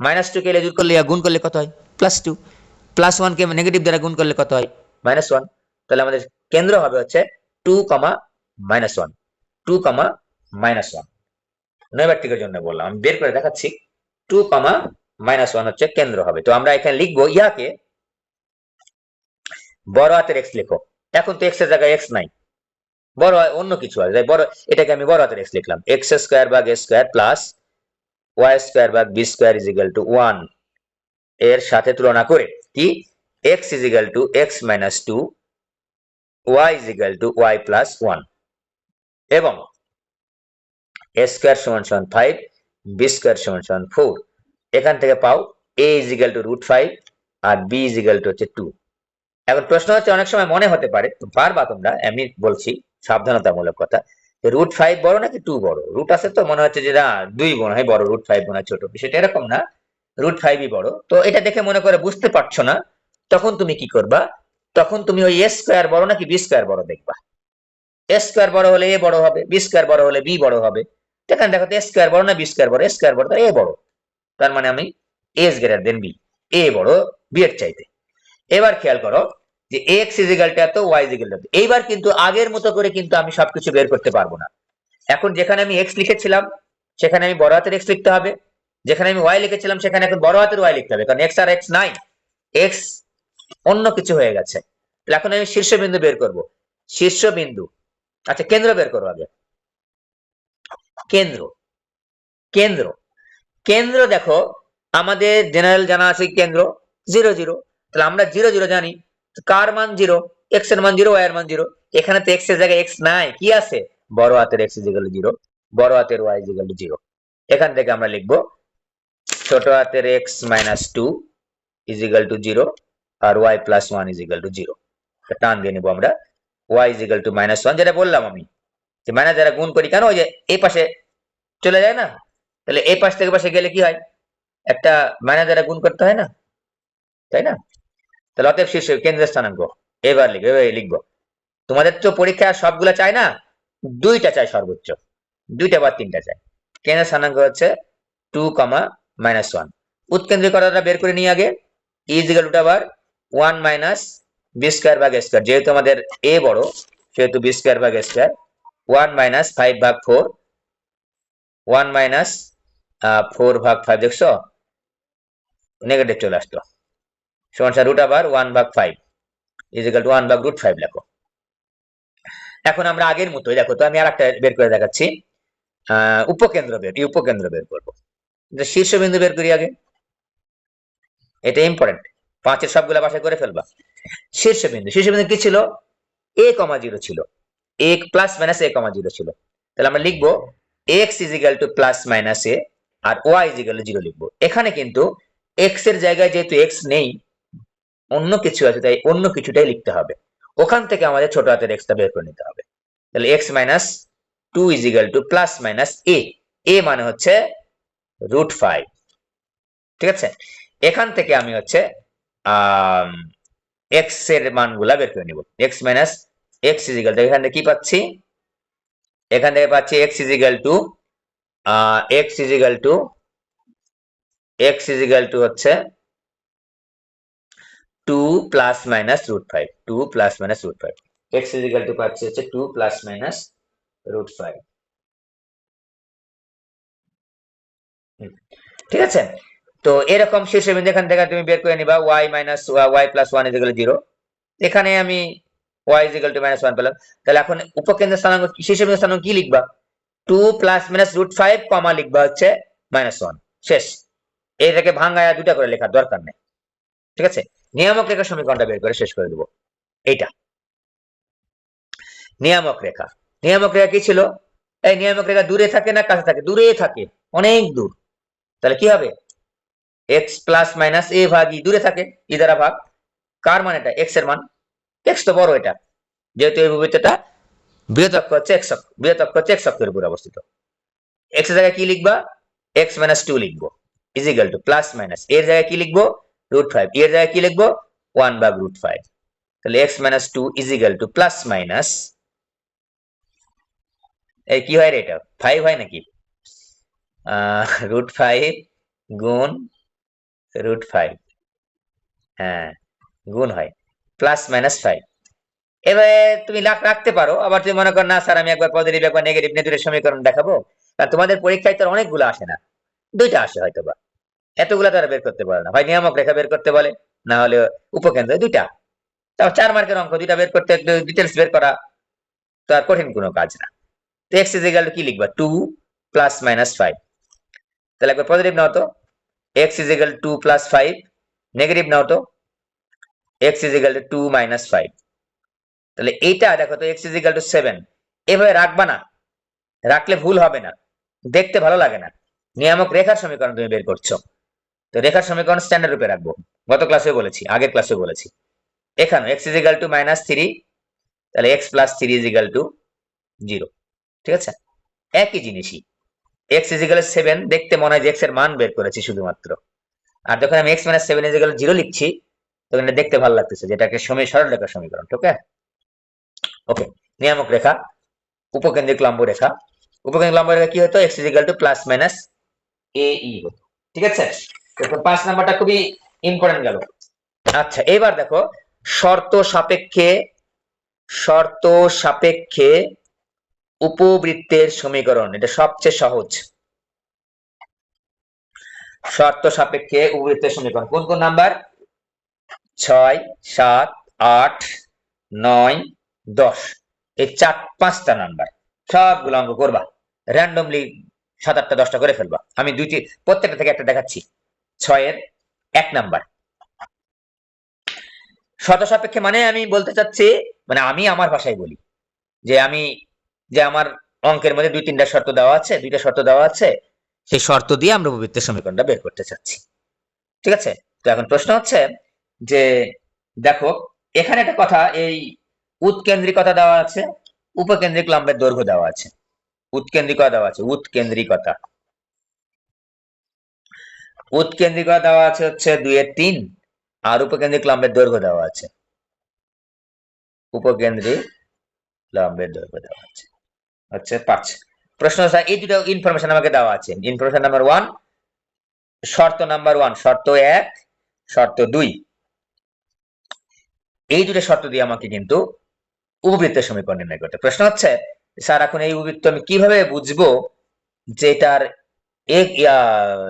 S1: -2 কে লেজুর করলে গুণ করলে কত হয়, +2, +1 কে নেগেটিভ দ্বারা গুণ করলে কত হয়, -1। তাহলে আমাদের কেন্দ্র হবে হচ্ছে 2, -1, 2, -1। 9 বার জন্য বললাম, আমি বের করে দেখাচ্ছি, 2, -1 হচ্ছে কেন্দ্র হবে। তো আমরা এখানে লিখবো ইয়াকে বড় হাতের এক্স লিখো। এখন তো এক্স এর জায়গায় এক্স নাই, বড় অন্য কিছু আছে, বড়, এটাকে আমি বড় হাতের এক্স লিখলাম, এক্স স্কয়ার ভাগ এ স্কয়ার প্লাস ওয়াই স্কয়ার ভাগ বি স্কয়ার ইজিক্যাল টু 1 এর সাথে তুলনা করে কি, x is equal to x minus 2 y is equal to y plus 1 এবং এ স্কয়ার সমান সমান 5 বি স্কয়ার সমান সমান 4। এখান থেকে পাও a ইজিক্যাল টু √5 আর b ইজিক্যাল টু হচ্ছে 2। এখন প্রশ্ন হচ্ছে, অনেক সময় মনে হতে পারে, পারবা তোমরা, এমনি বলছি সাবধানতামূলক কথা, √5 বড় নাকি 2 বড়, রুট আছে তো মনে হচ্ছে যে না 2 মনে হয় বড়, √5 মনে হয় ছোট, বিষয়টা এরকম না, √5ই বড়। তো এটা দেখে মনে করে বুঝতে পারছো না, তখন তুমি কি করবা, তখন তুমি ওই a স্কয়ার বড় নাকি b স্কয়ার বড় দেখবা, a স্কয়ার বড় হলে a বড় হবে, b স্কয়ার বড় হলে b বড় হবে। এখানে দেখো a স্কয়ার বড় না b স্কয়ার বড়, a স্কয়ার বড় তাহলে a বড়, তার মানে আমি a is greater than b, a বড় b এর চাইতে। এবার খেয়াল করো, যে x ইজিক্যাল টু এত, y ইজিক্যাল টু। এইবার কিন্তু আগের মতো করে কিন্তু আমি সবকিছু বের করতে পারবো না। এখন যেখানে আমি x লিখেছিলাম সেখানে আমি বড় হাতের x লিখতে হবে, যেখানে আমি y লিখেছিলাম সেখানে এখন বড় হাতের y লিখতে হবে, কারণ x আর x নাই, x অন্য কিছু হয়ে গেছে। এখন আমি শীর্ষবিন্দু বের করব। শীর্ষবিন্দু, আচ্ছা কেন্দ্র বের করো আগে। কেন্দ্র, কেন্দ্র, কেন্দ্র দেখো আমাদের জেনারেল জানা আছে কেন্দ্র 0 0, তাহলে আমরা 0 0 জানি, কার মান 0, x এর মান 0, y এর মান 0। এখানে তো x এর জায়গায় x নাই, কি আছে, বড় হাতের x ইকুয়াল টু 0, বড় হাতের y ইকুয়াল টু 0। এখান থেকে আমরা লিখব ছোট হাতের x minus 2 is equal to 0 আর y plus 1 is equal to 0। টান দিয়ে নিব আমরা y is equal to minus 1, যেটা বললাম আমি যে মাইনাস দ্বারা গুণ করি কেন, ওই যে এই পাশে চলে যায় না, তাহলে এই পাশ থেকে পাশে গেলে কি হয়, একটা মাইনাস দ্বারা গুণ করতে হয় না, তাই না? তাহলে অতএব শীর্ষ কেন্দ্রের স্থানাঙ্ক এবার লিখবো, এবার লিখবো। তোমাদের তো পরীক্ষা সবগুলো চাই না, দুইটা চাই সর্বোচ্চ, দুইটা বা তিনটা চাই। কেন্দ্রের স্থানাঙ্ক হচ্ছে 2, -1। উৎকেন্দ্রিকতাটা বের করে নিয়ে আগে, ইজ ইকুয়াল টু আবার 1 মাইনাস বি স্কয়ার ভাগ স্কয়ার, যেহেতু আমাদের এ বড় সেহেতু বি স্কয়ার ভাগ স্কয়ার, 1 মাইনাস 5 ভাগ 4, 1 মাইনাস 4 ভাগ 5, দেখছো নেগেটিভ চলে আসতো, সমান রুট আবার 1 ভাগ 5 ইজ ইকুয়াল টু 1 ভাগ রুট 5 লেখো। এখন আমরা আগের মতোই দেখো তো, আমি আর একটা বের করে দেখাচ্ছি, উপকেন্দ্র বের, এই উপকেন্দ্র বের করবো। শীর্ষবিন্দু বের করি আগে, এটা ইম্পর্টেন্ট, 5 এর সবগুলা বাসায় করে ফেলবা। শীর্ষবিন্দু, শীর্ষবিন্দু কি ছিল, a, 0 ছিল, a প্লাস মাইনাস a, 0 ছিল। তাহলে আমরা লিখবো x is equal to plus minus a আর y ইজ ইকুয়াল টু 0 লিখবো। এখানে কিন্তু x এর জায়গায় যেহেতু x নেই, অন্য কিছু আছে, তাই অন্য কিছুটাই লিখতে হবে। ওখান থেকে আমাদের ছোট হাতের x টা বের করে নিতে হবে। তাহলে x minus 2 is equal to plus minus a, a মানে হচ্ছে রুট 5, ঠিক আছে? এখান থেকে আমি হচ্ছে x এর মানগুলা বের করে নিব। x minus x is equal to, এখান থেকে কি পাচ্ছি, এখান থেকে পাচ্ছি x is equal to x is equal to x is equal to হচ্ছে 2 plus minus root 5, 2 plus minus root 5, x is equal to পাচ্ছি হচ্ছে 2 প্লাস মাইনাস রুট 5, ঠিক আছে? তো এরকম শীর্ষবিন্দু এখান থেকে তুমি বের করে নিবা, y minus y plus 1 is equal to 0। এখানে আমি y is equal to minus 1 পেলাম। তাহলে এখন উপকেন্দ্রের স্থানাঙ্ক, শীর্ষবিন্দুর স্থানাঙ্ক কি লিখবা, 2 প্লাস মাইনাস রুট 5 কমা লিখবা হচ্ছে মাইনাস 1, শেষ। এটাকে ভাঙায়া দুটা করে লেখার দরকার নেই, ঠিক আছে? নিয়ামক রেখার সমীকরণটা বের করে শেষ করে দেবো। এইটা নিয়ামক রেখা, নিয়ামক রেখা কি ছিল, এই নিয়ামক রেখা দূরে থাকে না কাছে থাকে, দূরে থাকে, অনেক দূর। তাহলে কি হবে, x প্লাস মাইনাস a ভাগ ই, দূরে থাকে, ই দ্বারা ভাগ, কার মান এটা, x এর মান, x তো বড় এটা, যেহেতু এই ভূমিতিটা বৃহৎ হচ্ছে x অক্ষ, বৃহৎ হচ্ছে x অক্ষের উপর অবস্থিত। x এর জায়গায় কি লিখবা, x মাইনাস 2 লিখবো, is equal to plus minus এর জায়গায় কি লিখবো, রুট 5, এর জায়গায় কি লিখবো, 1 ভাগ রুট 5। তাহলে x minus 2 is equal to plus minus, এই কি হয় রে, এটা 5 হয় নাকি, রুট 5 গুণ রুট 5, হ্যাঁ গুণ হয়, প্লাস মাইনাস 5। এবারে তুমি রাখতে পারো, আবার তুমি মনে করো না স্যার আমি একবার পজিটিভ একবার নেগেটিভ নিয়ে দুটো সমীকরণ দেখাবো, কারণ তোমাদের পরীক্ষায় তো অনেকগুলো আসে না, দুইটা আসে হয়তো বা, এতগুলা তারা বের করতে পারে না, হয় নিয়ামক রেখা বের করতে বলে, না হলে উপকেন্দ্র, দুইটা। তাও 4 মার্কের অঙ্ক, দুইটা বের করতে একটু ডিটেলস বের করা তো আর কঠিন কোনো কাজ না। তো x ইজ ইকুয়াল টু কি লিখবা, 2 প্লাস মাইনাস 5। তাহলে একবার পজিটিভ নাও তো, x is equal to 2 plus 5, negative নাও তো, x is equal to 2 minus 5। তাহলে এইটা দেখো তো, x ইজ ইকুয়াল টু 7, এভাবে রাখবা না, রাখলে ভুল হবে না, দেখতে ভালো লাগে না। নিয়ামক রেখার সমীকরণ তুমি বের করছো, তো রেখার সমীকরণ স্ট্যান্ডার্ড রূপে রাখবো, গত ক্লাসে বলেছি, আগের ক্লাসে বলেছি। এখানে x is equal to minus 3, তাহলে x plus 3 is equal to 0, ঠিক আছে? একই জিনিসই, x ইজ ইকুয়াল টু 7 দেখতে মনে হয় যে x এর মান বের করেছি শুধুমাত্র, আর যখন আমি x minus 7 is equal to 0 লিখছি তখন এটা দেখতে ভালো লাগতেছে, যেটাকে সরল রেখার সমীকরণ, ঠিক আছে? ওকে, নিয়ামক রেখা, উপকেন্দ্রিক লম্ব রেখা, উপকেন্দ্রিক লম্ব রেখা কি হতো, x is equal to plus minus a e হতো, ঠিক আছে? তো 5 নাম্বারটা খুবই ইম্পর্টেন্ট গেল। আচ্ছা এবার দেখো, শর্ত সাপেক্ষে উপবৃত্তের সমীকরণ, এটা সবচেয়ে সহজ। শর্ত সাপেক্ষে উপবৃত্তের সমীকরণ কোন কোন নাম্বার? 6, 7, 8, 9, 10, এই 4-5টা নাম্বার। সবগুলো অঙ্ক করবা র্যান্ডমলি, 7, 8টা 10টা করে ফেলবা। আমি প্রত্যেকটা থেকে একটা দেখাচ্ছি। 6-এর 1 নাম্বার শর্ত সাপেক্ষে, মানে আমি বলতে চাচ্ছি, মানে আমি আমার ভাষায় বলি যে আমার অঙ্কের মধ্যে 2-3টা শর্ত দেওয়া আছে, 2টা শর্ত দেওয়া আছে, সেই শর্ত দিয়ে আমরা উপবৃত্তের সমীকরণটা বের করতে চাচ্ছি। ঠিক আছে? তো এখন প্রশ্ন হচ্ছে যে দেখো এখানে একটা কথা, এই উৎকেন্দ্রিকতা দেওয়া আছে, উপকেন্দ্রিক লম্বের দৈর্ঘ্য দেওয়া আছে। উৎকেন্দ্রিকতা দেওয়া আছে, উৎকেন্দ্রিকতা দেওয়া আছে হচ্ছে 2/3, আর উপকেন্দ্রিক লম্বের দৈর্ঘ্য দেওয়া আছে, উপকেন্দ্রিক লম্বের দৈর্ঘ্য দেওয়া আছে হচ্ছে 5। প্রশ্ন হচ্ছে এই দুটো ইনফরমেশন আমাকে দেওয়া আছে। ইনফরমেশন নাম্বার 1, শর্ত নাম্বার 1, শর্ত 1, শর্ত 2, এই দুটো শর্ত দিয়ে আমাকে কিন্তু উপবৃত্তের সমীকরণ নির্ণয় করতে। প্রশ্ন হচ্ছে স্যার এখন এই উপবৃত্ত আমি কিভাবে বুঝবো যে এটার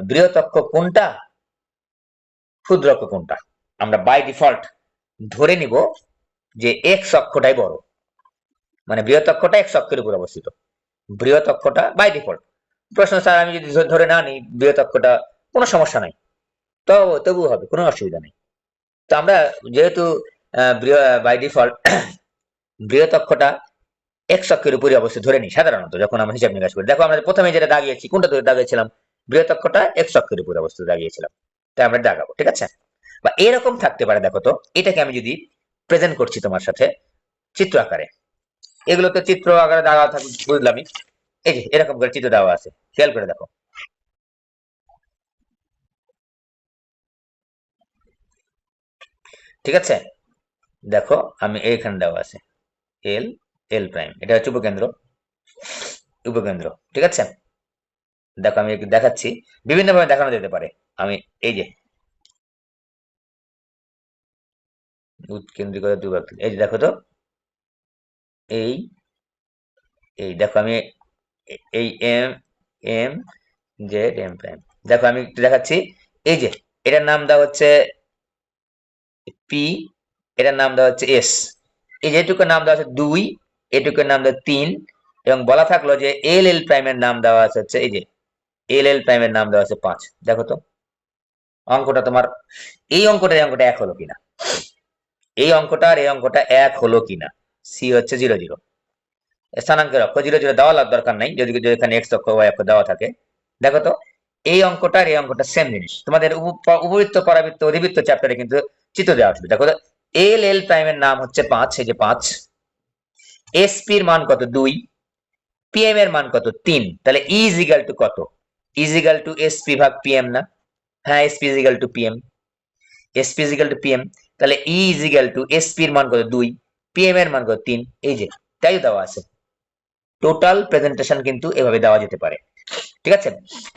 S1: বৃহৎ অক্ষ কোনটা, ক্ষুদ্র অক্ষ কোনটা? আমরা বাই ডিফল্ট ধরে নিব যে এক্স অক্ষটাই বড়, মানে বৃহৎ অক্ষটা এক্স অক্ষের উপর অবস্থিত, বৃহৎ অক্ষটা বাই ডিফল্ট। প্রশ্ন স্যার আমি যদি ধরে না নিই বৃহৎ অক্ষটা, কোনো সমস্যা নাই, তবু হবে, কোনো অসুবিধা নেই। তো আমরা যেহেতু বাই ডিফল্ট বৃহৎ অক্ষটা এক্স অক্ষের উপরে অবস্থিত ধরে নিই সাধারণত, যখন আমরা হিসাব নিকাশ করি। দেখো আমরা প্রথমে যেটা দাগিয়েছি, কোনটা ধরে দাগিয়েছিলাম? বৃহৎ অক্ষটা এক্স অক্ষের উপরে অবস্থিত দাগিয়েছিলাম, তাই আমরা দাগাবো। ঠিক আছে? বা এরকম থাকতে পারে, দেখো তো এটাকে আমি যদি প্রেজেন্ট করছি তোমার সাথে চিত্র আকারে, এগুলো তো চিত্র আকারে দাগা থাকবে বুঝলামই। এই যে এরকম করে চিত্র দেওয়া আছে, খেয়াল করে দেখো। ঠিক আছে? দেখো আমি এইখানে দেওয়া আছে এল, এল প্রাইম, এটা হচ্ছে উপকেন্দ্র। ঠিক আছে? দেখো আমি একটু দেখাচ্ছি, বিভিন্ন ভাবে দেখানো যেতে পারে। আমি এই যে উৎকেন্দ্রিকতা দুই ভাগ, এই যে দেখো তো, এই এই দেখো আমি এই M, M, Z, M prime, দেখো আমি একটু দেখাচ্ছি। এই যে এটার নাম দেওয়া হচ্ছে পি, এটার নাম দেওয়া হচ্ছে এস, এই যেটুকুর নাম দেওয়া আছে 2, এটুকুর নাম দেওয়া 3, এবং বলা থাকলো যে এল, এল প্রাইমের নাম দেওয়া আছে হচ্ছে, এই যে এল, এল প্রাইমের নাম দেওয়া আছে 5। দেখো তো অঙ্কটা তোমার, এই অঙ্কটা এক হলো কিনা, এই অঙ্কটা আর এই অঙ্কটা এক হলো কিনা। সি হচ্ছে 0, 0 স্থানাঙ্কের অক্ষ, 0, 0 দেওয়া দরকার নাই যদি এখানে এক্স অক্ষ ওয়াই অক্ষ দেওয়া থাকে। দেখো তো এই অঙ্কটা আর এই অঙ্কটা সেম জিনিস। তোমাদের উপবৃত্ত, পরাবৃত্ত, অধিবৃত্ত চ্যাপ্টারে কিন্তু চিত্র দেওয়া আসবে। দেখো তো এল, এল প্রাইমের নাম হচ্ছে 5, এই যে 5, এসপি এর মান কত 2, পিএম এর মান কত 3, তাহলে ই ইজ ইকুয়াল টু কত? ইজ ইকুয়াল টু এসপি ভাগ পিএম না? হ্যাঁ, SP is equal two PM, SP is equal two PM, তাহলে ই ইজ ইকুয়াল টু এসপি এর মান কত 2, পিএম এর মান কত 3, এই যে তাই দেওয়া আছে। টোটাল প্রেজেন্টেশন কিন্তু এভাবে দেওয়া যেতে পারে। ঠিক আছে?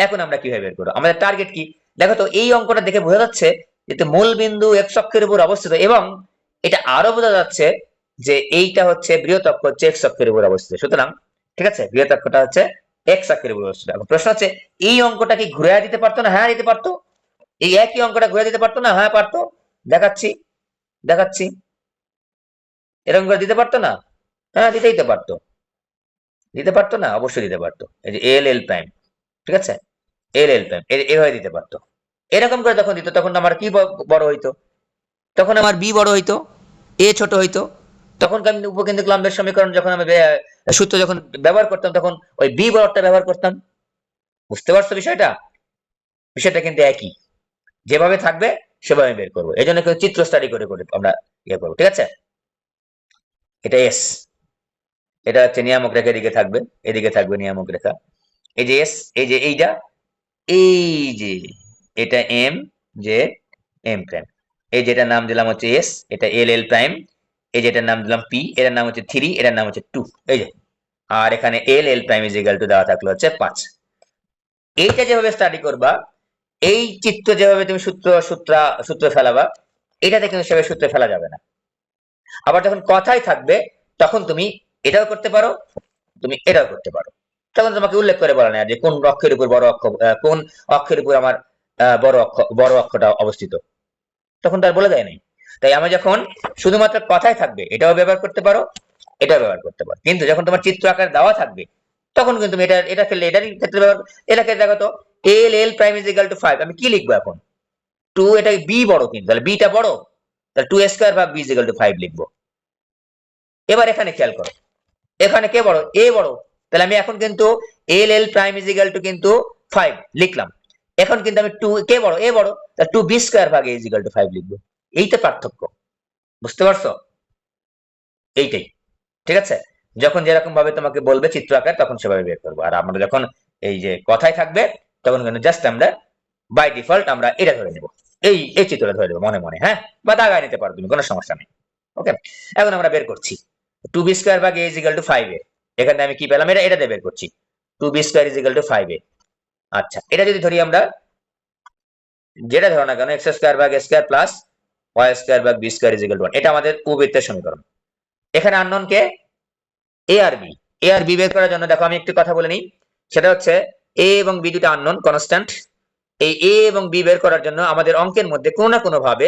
S1: এখন আমরা কিভাবে বের করব? আমাদের টার্গেট কি? দেখো তো এই অঙ্কটা দেখে বোঝা যাচ্ছে যে মূল বিন্দু এক্স অক্ষের উপর অবস্থিত, এবং এটা আরো বোঝা যাচ্ছে যে এইটা হচ্ছে বৃহৎ অক্ষ হচ্ছে এক্স অক্ষের উপর অবস্থিত। সুতরাং ঠিক আছে, বৃহৎ অক্ষটা হচ্ছে এক্স অক্ষের উপর অবস্থিত। এখন প্রশ্ন হচ্ছে এই অঙ্কটা কি ঘুরে দিতে পারতো না? হ্যাঁ দিতে পারতো। এই একই অঙ্কটা ঘুরে দিতে পারতো না? হ্যাঁ পারতো। দেখাচ্ছি এরকম করে দিতে পারতো না? হ্যাঁ দিতেই তো পারতো। দিতে পারতো না? অবশ্যই দিতে পারতো। এই যে এল, এল প্রাইম, ঠিক আছে, এল, এল প্রাইম এভাবে দিতে পারতো। এরকম করে যখন দিত তখন আমার কি বড় হইতো? তখন আমার বি বড় হইতো, এ ছোট হইতো। তখন আমি উপকেন্দ্রিক লম্বের সমীকরণ যখন আমি সূত্র যখন ব্যবহার করতাম তখন ওই বি বড়টা ব্যবহার করতাম। বুঝতে পারছো বিষয়টা? বিষয়টা কিন্তু একই, যেভাবে থাকবে সেভাবে বের করবো। এই জন্য চিত্র স্টাডি করে করে আমরা ইয়ে করবো। ঠিক আছে? এটা এস, এটা হচ্ছে নিয়ামক রেখা, এদিকে থাকবে নিয়ামক রেখা। এই যে এস, এই যে এইটা, এই যে এটা এম, যে এম প্রাইম, এই যেটার নাম দিলাম হচ্ছে এস, এটা এল, এল প্রাইম, এই যেটার নাম দিলাম পি, এটার নাম হচ্ছে 3, এটার নাম হচ্ছে 2, এই যে। আর এখানে এল, এল প্রাইম ইজ ইকুয়াল টু দেওয়া থাকলো হচ্ছে 5। এইটা যেভাবে স্টাডি করবা, এই চিত্র যেভাবে তুমি সূত্র ফেলাবা, এটাতে কিন্তু সেভাবে সূত্র ফেলা যাবে না। আবার যখন কথাই থাকবে তখন তুমি এটাও করতে পারো, তুমি এটাও করতে পারো। তখন তোমাকে উল্লেখ করে বলা না যে কোন অক্ষরের উপর বড় অক্ষর, কোন অক্ষরের উপর আমার বড় অক্ষরটা অবস্থিত, তখন তার বলে দেয় নাই। তাই আমি যখন শুধুমাত্র কথাই থাকবে এটাও ব্যবহার করতে পারো, এটাও ব্যবহার করতে পারো। কিন্তু যখন তোমার চিত্র আকার দেওয়া থাকবে তখন কিন্তু তুমি এটা খেললে এটারই ক্ষেত্রে ব্যবহার। এটাকে দেখো তো, এল এল প্রাইম ইজ ইকুয়াল টু 5, আমি কি লিখবো এখন? 2, এটা বি বড়, কিন্তু তাহলে বিটা বড়, তাহলে 2 স্কয়ার ভাগ বি ইজ ইকুয়াল টু 5 লিখবো। এবার এখানে খেয়াল করো, এখানে কে বড়? এ বড়, তাহলে আমি এখন কিন্তু এল এল প্রাইম ইজ ইকুয়াল টু কিন্তু 5 লিখলাম। এখন কিন্তু আমি 2, কে বড়? এ বড়, তাহলে 2 বি স্কয়ার ভাগ এ ইজ ইকুয়াল টু 5 লিখবো। এই তো পার্থক্য, বুঝতে পারছো? এইটাই, ঠিক আছে। যখন যেরকম ভাবে তোমাকে বলবে চিত্র আকার তখন সেভাবে বের করবো। আর আমরা যখন এই যে কথাই থাকবে তখন কিন্তু জাস্ট আমরা বাই ডিফল্ট আমরা এটা ধরে নেব, এই চিত্রটা ধরে নেবো মনে মনে, হ্যাঁ, বা দাগায় নিতে পারো তুমি, কোনো সমস্যা নেই। ওকে, এখন আমরা বের করছি 2 বি স্কয়ার ভাগ A is equal to 5 A. এখানে আমি কি পেলাম? এটা দিয়ে বের করছি 2 B square is equal to 5 A. আচ্ছা, এটা যদি ধরি আমরা, যেটা ধরো না কেন, এক্স স্কয়ার ভাগ এ স্কয়ার প্লাস ওয়াই স্কয়ার ভাগ B square is equal to 1, এটা আমাদের উপবৃত্তের সমীকরণ। এখানে আননোন কে? এ আর বি। এ আর বি বের করার জন্য দেখো আমি একটু কথা বলে নিই, সেটা হচ্ছে এ এবং বি দুটো আননোন কনস্ট্যান্ট। এই এ এবং বি বের করার জন্য আমাদের অঙ্কের মধ্যে কোনো না কোনো ভাবে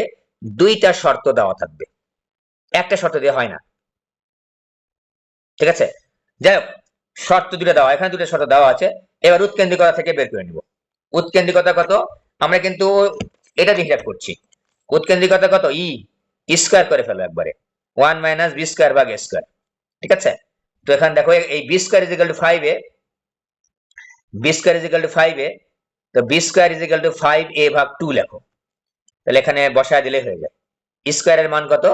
S1: দুইটা শর্ত দেওয়া থাকবে, একটা শর্ত দিয়ে হয় না, ঠিক আছে। যাই হোক, শর্ত দুটো দেওয়া, এখানে দুটো শর্ত দেওয়া আছে। এবার উৎকেন্দ্রিকতা থেকে বের করে নিব। উৎকেন্দ্রিকতা কত? আমরা কিন্তু এটা দিয়ে হিসাব করছি। উৎকেন্দ্রিকতা কত? ই স্কয়ার করে ফেলো একবারে, 1 মাইনাস বি স্কয়ার ভাগ এ স্কয়ার, ঠিক আছে। তো এখানে দেখো এই B square is equal to 5 A, B square is equal to 5 A, তো B square is equal to 5 A ভাগ 2 লেখো, তাহলে এখানে বসায় দিলে হয়ে যায়। স্কয়ারের মান কত?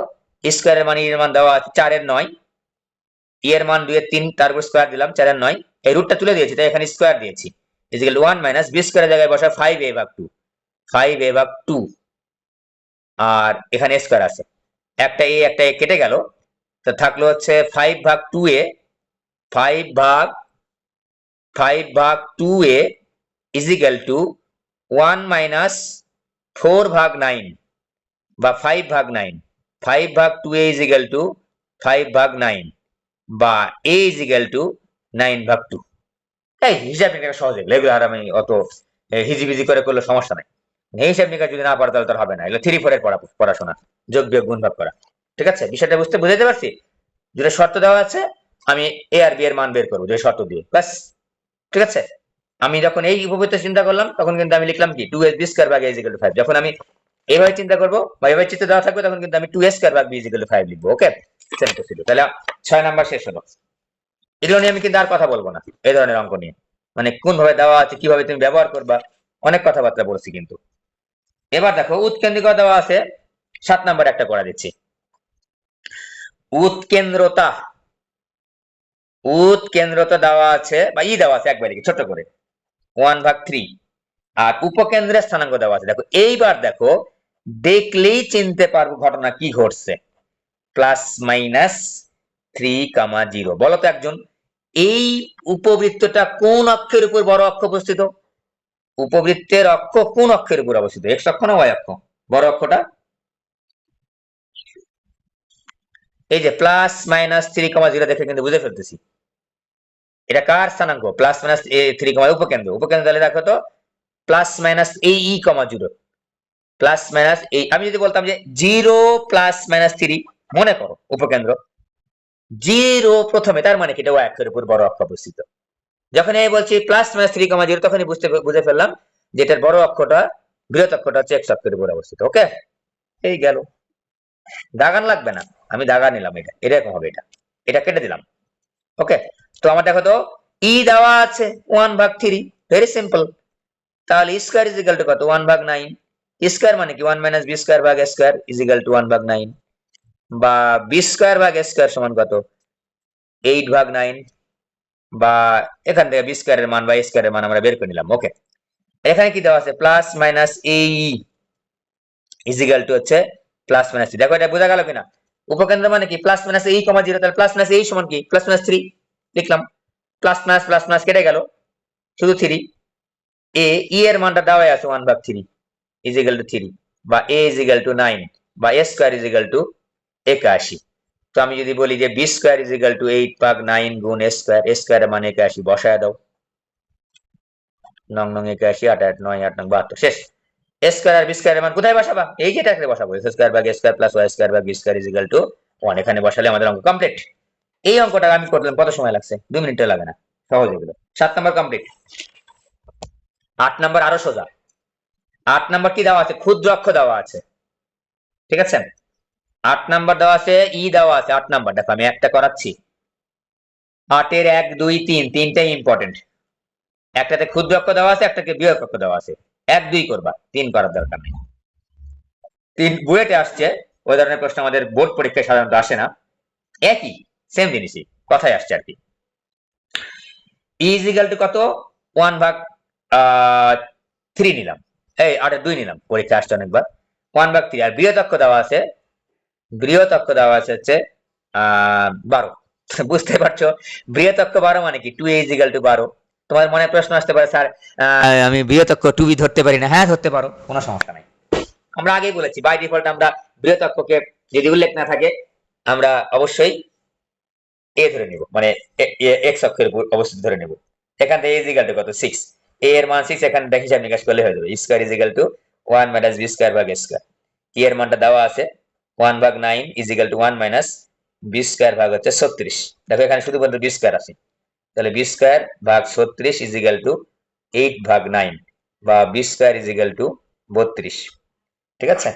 S1: স্কয়ারের মান, এর মান দেওয়া আছে 4 এর 9, এর মান 2 এর 3, তার উপর স্কয়ার দিলাম 4 এর 9, এই রুটটা তুলে দিয়েছি তাই এখানে স্কয়ার দিয়েছি, is equal to 1 minus b স্কয়ারের জায়গায় বসা 5 এ ভাগ 2, 5 এ ভাগ 2, আর এখানে স্কয়ার আছে, একটা এ কেটে গেল, তো থাকলো হচ্ছে 5 ভাগ 2 এ, 5 ভাগ 2 এ ইজ ইকুয়াল টু 1 মাইনাস 4 ভাগ 9, বা 5 ভাগ 9, 5 ভাগ 2 এ ইজ ইকুয়াল টু 5 ভাগ 9, বা এ ইজ ইকুয়াল টু 9 ভাগ 2। এই হিসাব নিকাশ সহজ, এগুলো এগুলো আর আমি অত হিজিবিজি করে করলে সমস্যা নাই। এই হিসাব নিকাশ যদি না পারো তাহলে তার হবে না, এগুলো 3 4 এর পড়াশোনা, যোগ বিয়োগ গুণ ভাগ করা, ঠিক আছে। বিষয়টা বুঝাতে পারছি? যেটা শর্ত দেওয়া আছে আমি এ আর বি এর মান বের করবো যে শর্ত দিয়ে, ব্যাস, ঠিক আছে। আমি যখন এই উপবৃত্ত চিন্তা করলাম তখন কিন্তু আমি লিখলাম কি 2 বি স্কয়ার ভাগ এ ইজ ইকুয়াল টু 5। যখন আমি এইভাবে চিন্তা করবো বা এইভাবে চিন্তা দেওয়া থাকবে তখন কিন্তু আমি 2 স্কয়ার ভাগ বি ইজ ইকুয়াল টু 5 লিখবো। ওকে, সেম প্রসিডিউর। তাহলে 6 নাম্বার শেষ হলো। এগুলো নিয়ে আমি কিন্তু আর কথা বলবো না, এই ধরনের অঙ্ক নিয়ে, মানে কোন ভাবে দেওয়া আছে, কিভাবে তুমি ব্যবহার করবা, অনেক কথাবার্তা বলছি কিন্তু। এবার দেখো উৎকেন্দ্রিকতা দেওয়া আছে, 7 নাম্বার একটা করা দিচ্ছি। উৎকেন্দ্রতা, উৎকেন্দ্রতা দেওয়া আছে বা দেওয়া আছে একবারে ছোট করে 1 ভাগ 3, আর উপকেন্দ্রের স্থানাঙ্ক দেওয়া আছে। দেখো এইবার দেখো, দেখলেই চিনতে পারবো ঘটনা কি ঘটছে। প্লাস মাইনাস 3,0, বলো তো একজন, এই উপবৃত্তটা কোন অক্ষের উপর বড় অক্ষ অবস্থিত? উপবৃত্তের অক্ষ কোন অক্ষের উপর অবস্থিত? এক্স অক্ষ না ওয়াই অক্ষ? বড় অক্ষটা এই যে প্লাস মাইনাস 3,0 দেখে কিন্তু বুঝে ফেলতেছি এটা কার স্থানাঙ্ক। প্লাস মাইনাস 3, উপকেন্দ্র, উপকেন্দ্র তাহলে দেখো তো প্লাস মাইনাস এই ই, প্লাস মাইনাস এই, আমি যদি বলতাম যে 0 প্লাস মাইনাস 3, মনে করো উপকেন্দ্র 0 প্রথমে, তার মানে কি এটা ওয়াই অক্ষের উপর বড় অক্ষ অবস্থিত। যখন এই বলছি প্লাস মাইনাস 3,0 তখনই বুঝে ফেললাম যে এটার বড় অক্ষটা, বৃহৎ অক্ষটা হচ্ছে এক্স অক্ষের উপর অবস্থিত। ওকে, এই গেল, দাগান লাগবে না, আমি দাগা নিলাম, এটা এরকম হবে, এটা কেটে দিলাম। ওকে, তো আমার দেখো তো দেওয়া আছে 1 ভাগ 3, ভেরি সিম্পল। তাহলে স্কয়ার ইজ ইকুয়াল টু কত? 1 ভাগ 9। স্কয়ার মানে কি 1 মাইনাস বি স্কয়ার ভাগ এ স্কয়ার ইজ ইকুয়াল টু 1 ভাগ 9, বা বি স্কয়ার ভাগ এ স্কয়ার সমান কত? 8 ভাগ 9, বা এখান থেকে বি স্কয়ারের মান বা এ স্কয়ারের মান আমরা বের করে নিলাম। ওকে, এখানে কি দেওয়া আছে? Plus minus A is equal to হচ্ছে প্লাস মাইনাস 3। দেখো এটা বোঝা গেল কিনা? উপকেন্দ্র মানে কি প্লাস মাইনাস এই, 0, তাহলে প্লাস মাইনাস এই সমান কি প্লাস মাইনাস 3 লিখলাম। প্লাস মাইনাস কেটে গেল, শুধু 3। এর মানটা দেওয়াই আছে 1 ভাগ 3 ইজ ইকুয়াল টু 3, বা এ ইজ ইকুয়াল টু 9, বা A square is equal to 81। তো আমি যদি বলি যে B square is equal to 8 ভাগ 9 গুণ এ স্কোয়ার, এ স্কোয়ারের মানে 81 বসায় দাও, 9 9 81, 8 8 9 8 9 72, শেষ। এ স্কোয়ার আর বি স্কোয়ারের মান কোথায় বসাবা? এই যে এটাকে বসাবো, এক্স স্কোয়ার ভাগ এ স্কোয়ার প্লাস ওয়াই স্কোয়ার ভাগ B square is equal to 1। এখানে বসালে আমাদের অঙ্ক কমপ্লিট। এই অঙ্কটা আমি করলাম, কত সময় লাগছে? 2 মিনিটও লাগে না, সহজ এগুলো। 7 নাম্বার কমপ্লিট। 8 নাম্বার আরো সোজা। 8 নাম্বার কি দেওয়া আছে? ক্ষুদ্র অক্ষ দেওয়া আছে, ঠিক আছে। 8 নাম্বার দেওয়া আছে, ই দেওয়া আছে। 8 নাম্বার দেখো আমি একটা করাচ্ছি। 8 এর 1 2 3, তিনটাই ইম্পর্টেন্ট। একটাতে ক্ষুদ্র অক্ষ দেওয়া আছে, একটাকে বৃহৎ অক্ষ দেওয়া আছে। 1 2 করবা, 3 করার দরকার নেই। 3 বুয়েটে আসছে, ওই ধরনের প্রশ্ন আমাদের বোর্ড পরীক্ষায় সাধারণত আসে না। একই সেম জিনিসই কথাই আসছে আর কি। ই ইজ ইকাল টু কত? 1 ভাগ 3 নিলাম, এই 8 এর 2 নিলাম, পরীক্ষা আসছে অনেকবার। 1 ভাগ 3। আর বৃহৎ অক্ষ দেওয়া আছে, বৃহৎ অক্ষ দেওয়া আছে হচ্ছে 12। বুঝতে পারছো? বৃহৎ অক্ষ 12 মানে কি? 2a is equal two 12। তোমার মনে প্রশ্ন আসতে পারে, স্যার আমি বৃহৎ অক্ষ 2b ধরতে পারি না। হ্যাঁ ধরতে পারো, কোনো সমস্যা নাই। আমরা আগেই বলেছি বাই ডিফল্ট আমরা বৃহৎ অক্ষকে যদি উল্লেখ না থাকে আমরা অবশ্যই এ ধরে নিব, মানে এক্স অক্ষের উপর অবস্থিত ধরে নিব। এখান থেকে ইজ ইকাল টু কত? 6। এ এর মান 6, এখানে হিসাব নিকাশ করলে হয়ে যাবে। Square is equal to 1 minus B square ভাগ এ স্কয়ার। ই এর মানটা দেওয়া আছে 1 ভাগ 9 is equal to 1 minus B square ভাগ হচ্ছে 36। দেখো এখানে শুধুমাত্র বি স্কয়ার আছে, তাহলে বি স্কয়ার ভাগ 36 ইজ ইকাল টু 8 ভাগ 9, বা B square is equal to 32। ঠিক আছে,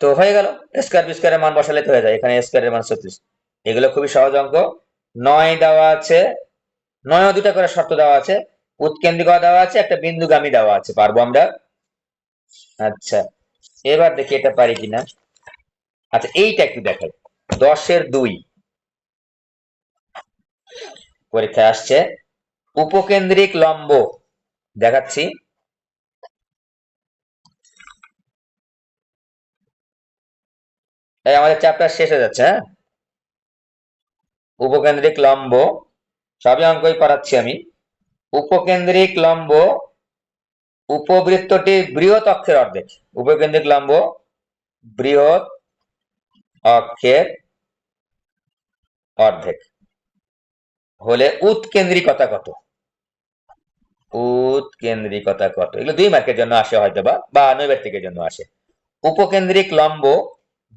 S1: তো হয়ে গেল। স্কয়ার বি স্কয়ারের মান বসালে তো হয়ে যায়। এখানে স্কয়ারের মান 36। এগুলো খুবই সহজ অঙ্ক। 9 দেওয়া আছে, 9 দুটা করে শর্ত দেওয়া আছে, উৎকেন্দ্রিকা দেওয়া আছে, একটা বিন্দুগামী দেওয়া আছে, পারবো আমরা। আচ্ছা এবার দেখি এটা পারি কিনা। আচ্ছা এইটা একটু দেখাই। 10 এর 2 পরীক্ষায় আসছে। উপকেন্দ্রিক লম্ব দেখাচ্ছি। তাই আমাদের চ্যাপ্টার শেষ হয়ে যাচ্ছে। হ্যাঁ, উপকেন্দ্রিক লম্ব সবই অঙ্কই করাচ্ছি আমি। উপকেন্দ্রিক লম্ব, উপবৃত্তটি বৃহৎ অক্ষের অর্ধেক। উপকেন্দ্রিক লম্ব বৃহৎ অক্ষের অর্ধেক হলে উৎকেন্দ্রিকতা কত? উৎকেন্দ্রিকতা কত? এগুলো 2 মার্কের জন্য আসে হয়তো, বা নৈর্ব্যক্তিকের জন্য আসে। উপকেন্দ্রিক লম্ব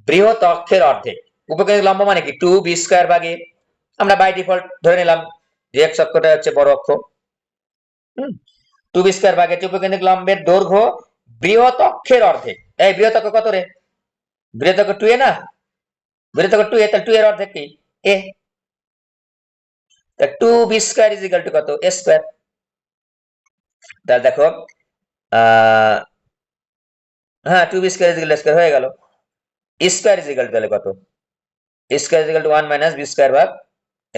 S1: বৃহৎ অক্ষের অর্ধেক। উপকেন্দ্রিক লম্ব মানে কি? 2 বি স্কয়ার ভাগে, আমরা বাই ডিফল্ট ধরে নিলাম যে এক্স অক্ষটা হচ্ছে বড় অক্ষ। 2 বি স্কয়ার ভাগে উপকেন্দ্রিক লম্বের দৈর্ঘ্য বৃহৎ অক্ষের অর্ধেক। এই বৃহৎ অক্ষ কত রে? বৃহৎ অক্ষ 2a না? বৃহৎ অক্ষ 2a, তাহলে 2 এর অর্ধেক কি? a। তা 2 B square is equal to কত? a square. তাহলে দেখো হ্যাঁ 2 B square is equal to square হয়ে গেল। স্কয়ার ইজ ইকুয়াল টু তাহলে কত? Square is equal to 1 minus B square ভাগ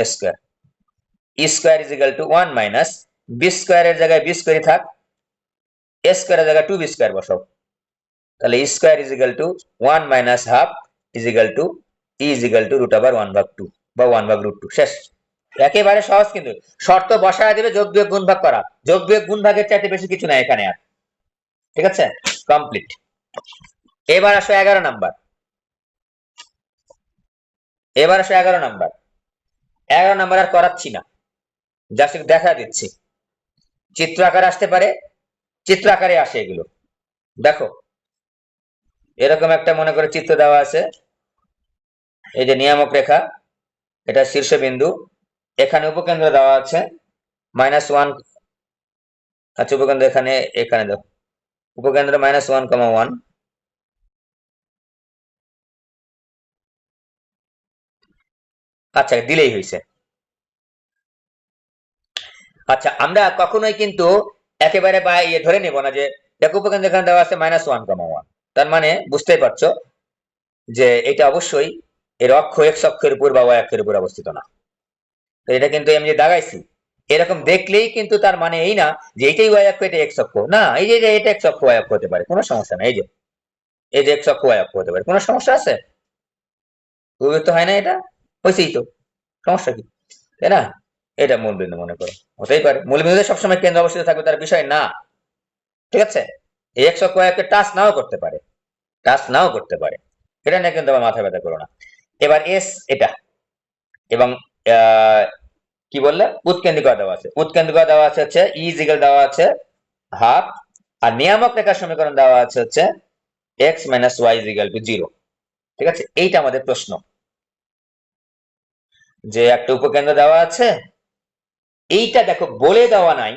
S1: a square. Square is equal to 1 minus b স্কয়ারের জায়গায় বি স্কয়ারই থাক, a স্কয়ারের জায়গায় 2 বি স্কয়ার বসাও। তাহলে square is equal to 1 minus half is equal to E is equal to root over 1 ভাগ 2 বা 1 ভাগ রুট 2। শেষ। একেবারে সহজ, কিন্তু শর্ত বসায় দিবে যোগ বিয়োগ গুণ ভাগ করা। যোগ বিয়োগ গুণ ভাগের চাইতে বেশি কিছু নাই এখানে আর। ঠিক আছে, কমপ্লিট। এবার আসো 11 নাম্বার। এবার আসো 11 নাম্বার। 11 নাম্বার আর করাচ্ছি না, জাস্ট দেখা দিচ্ছি। চিত্র আকারে আসতে পারে, চিত্র আকারে আসে এগুলো। দেখো এরকম একটা মনে করে চিত্র দেওয়া আছে। এই যে নিয়ামক রেখা, এটা শীর্ষবিন্দু, এখানে উপকেন্দ্র দেওয়া আছে -1। আচ্ছা উপকেন্দ্র এখানে, এখানে দেখো উপকেন্দ্র -1,1। আচ্ছা দিলেই হয়েছে। আচ্ছা আমরা কখনোই কিন্তু একেবারে বা ধরে নেব না যে দেখো উপকেন্দ্র এখানে দেওয়া আছে -1,1। তার মানে বুঝতেই পারছো যে এটা অবশ্যই এর অক্ষ এক্স অক্ষের উপর বা ওয়াই অক্ষের উপর অবস্থিত না। তো এটা কিন্তু আমি যে দাগাইছি এরকম দেখলেই কিন্তু তার মানে এই না যে এটাই ওয়াই অক্ষ এটা এক্স অক্ষ না। এই যে এটা এক্স অক্ষ ওয়াই অক্ষ হতে পারে, কোনো সমস্যা নাই। এই যে এক্স অক্ষ ওয়াই অক্ষ হতে পারে, কোনো সমস্যা আছে? তো হয় না? এটা হয়েছেই তো, সমস্যা কি? তাই না? এটা মূলবিন্দু মনে করো, হতেই পারে। মূলবিন্দুতে সবসময় কেন্দ্র অবস্থিত থাকবে তার বিষয় না। ঠিক আছে, এক্স অক্ষ ওয়াই অক্ষকে টাচ নাও করতে পারে, টাচ নাও করতে পারে। এটা নিয়ে কিন্তু আমার মাথা ব্যথা করো না। এবার এস এটা, এবং আহ, কি বললে উৎকেন্দ্রিকা দেওয়া আছে, উৎকেন্দ্রিকা দেওয়া আছে হচ্ছে ই ইজিক্যাল দেওয়া আছে হাফ, আর নিয়ামক রেখার সমীকরণ দেওয়া আছে হচ্ছে X minus Y is equal to zero. ঠিক আছে, এইটা আমাদের প্রশ্ন, যে একটা উপকেন্দ্র দেওয়া আছে, এইটা দেখো বলে দেওয়া নাই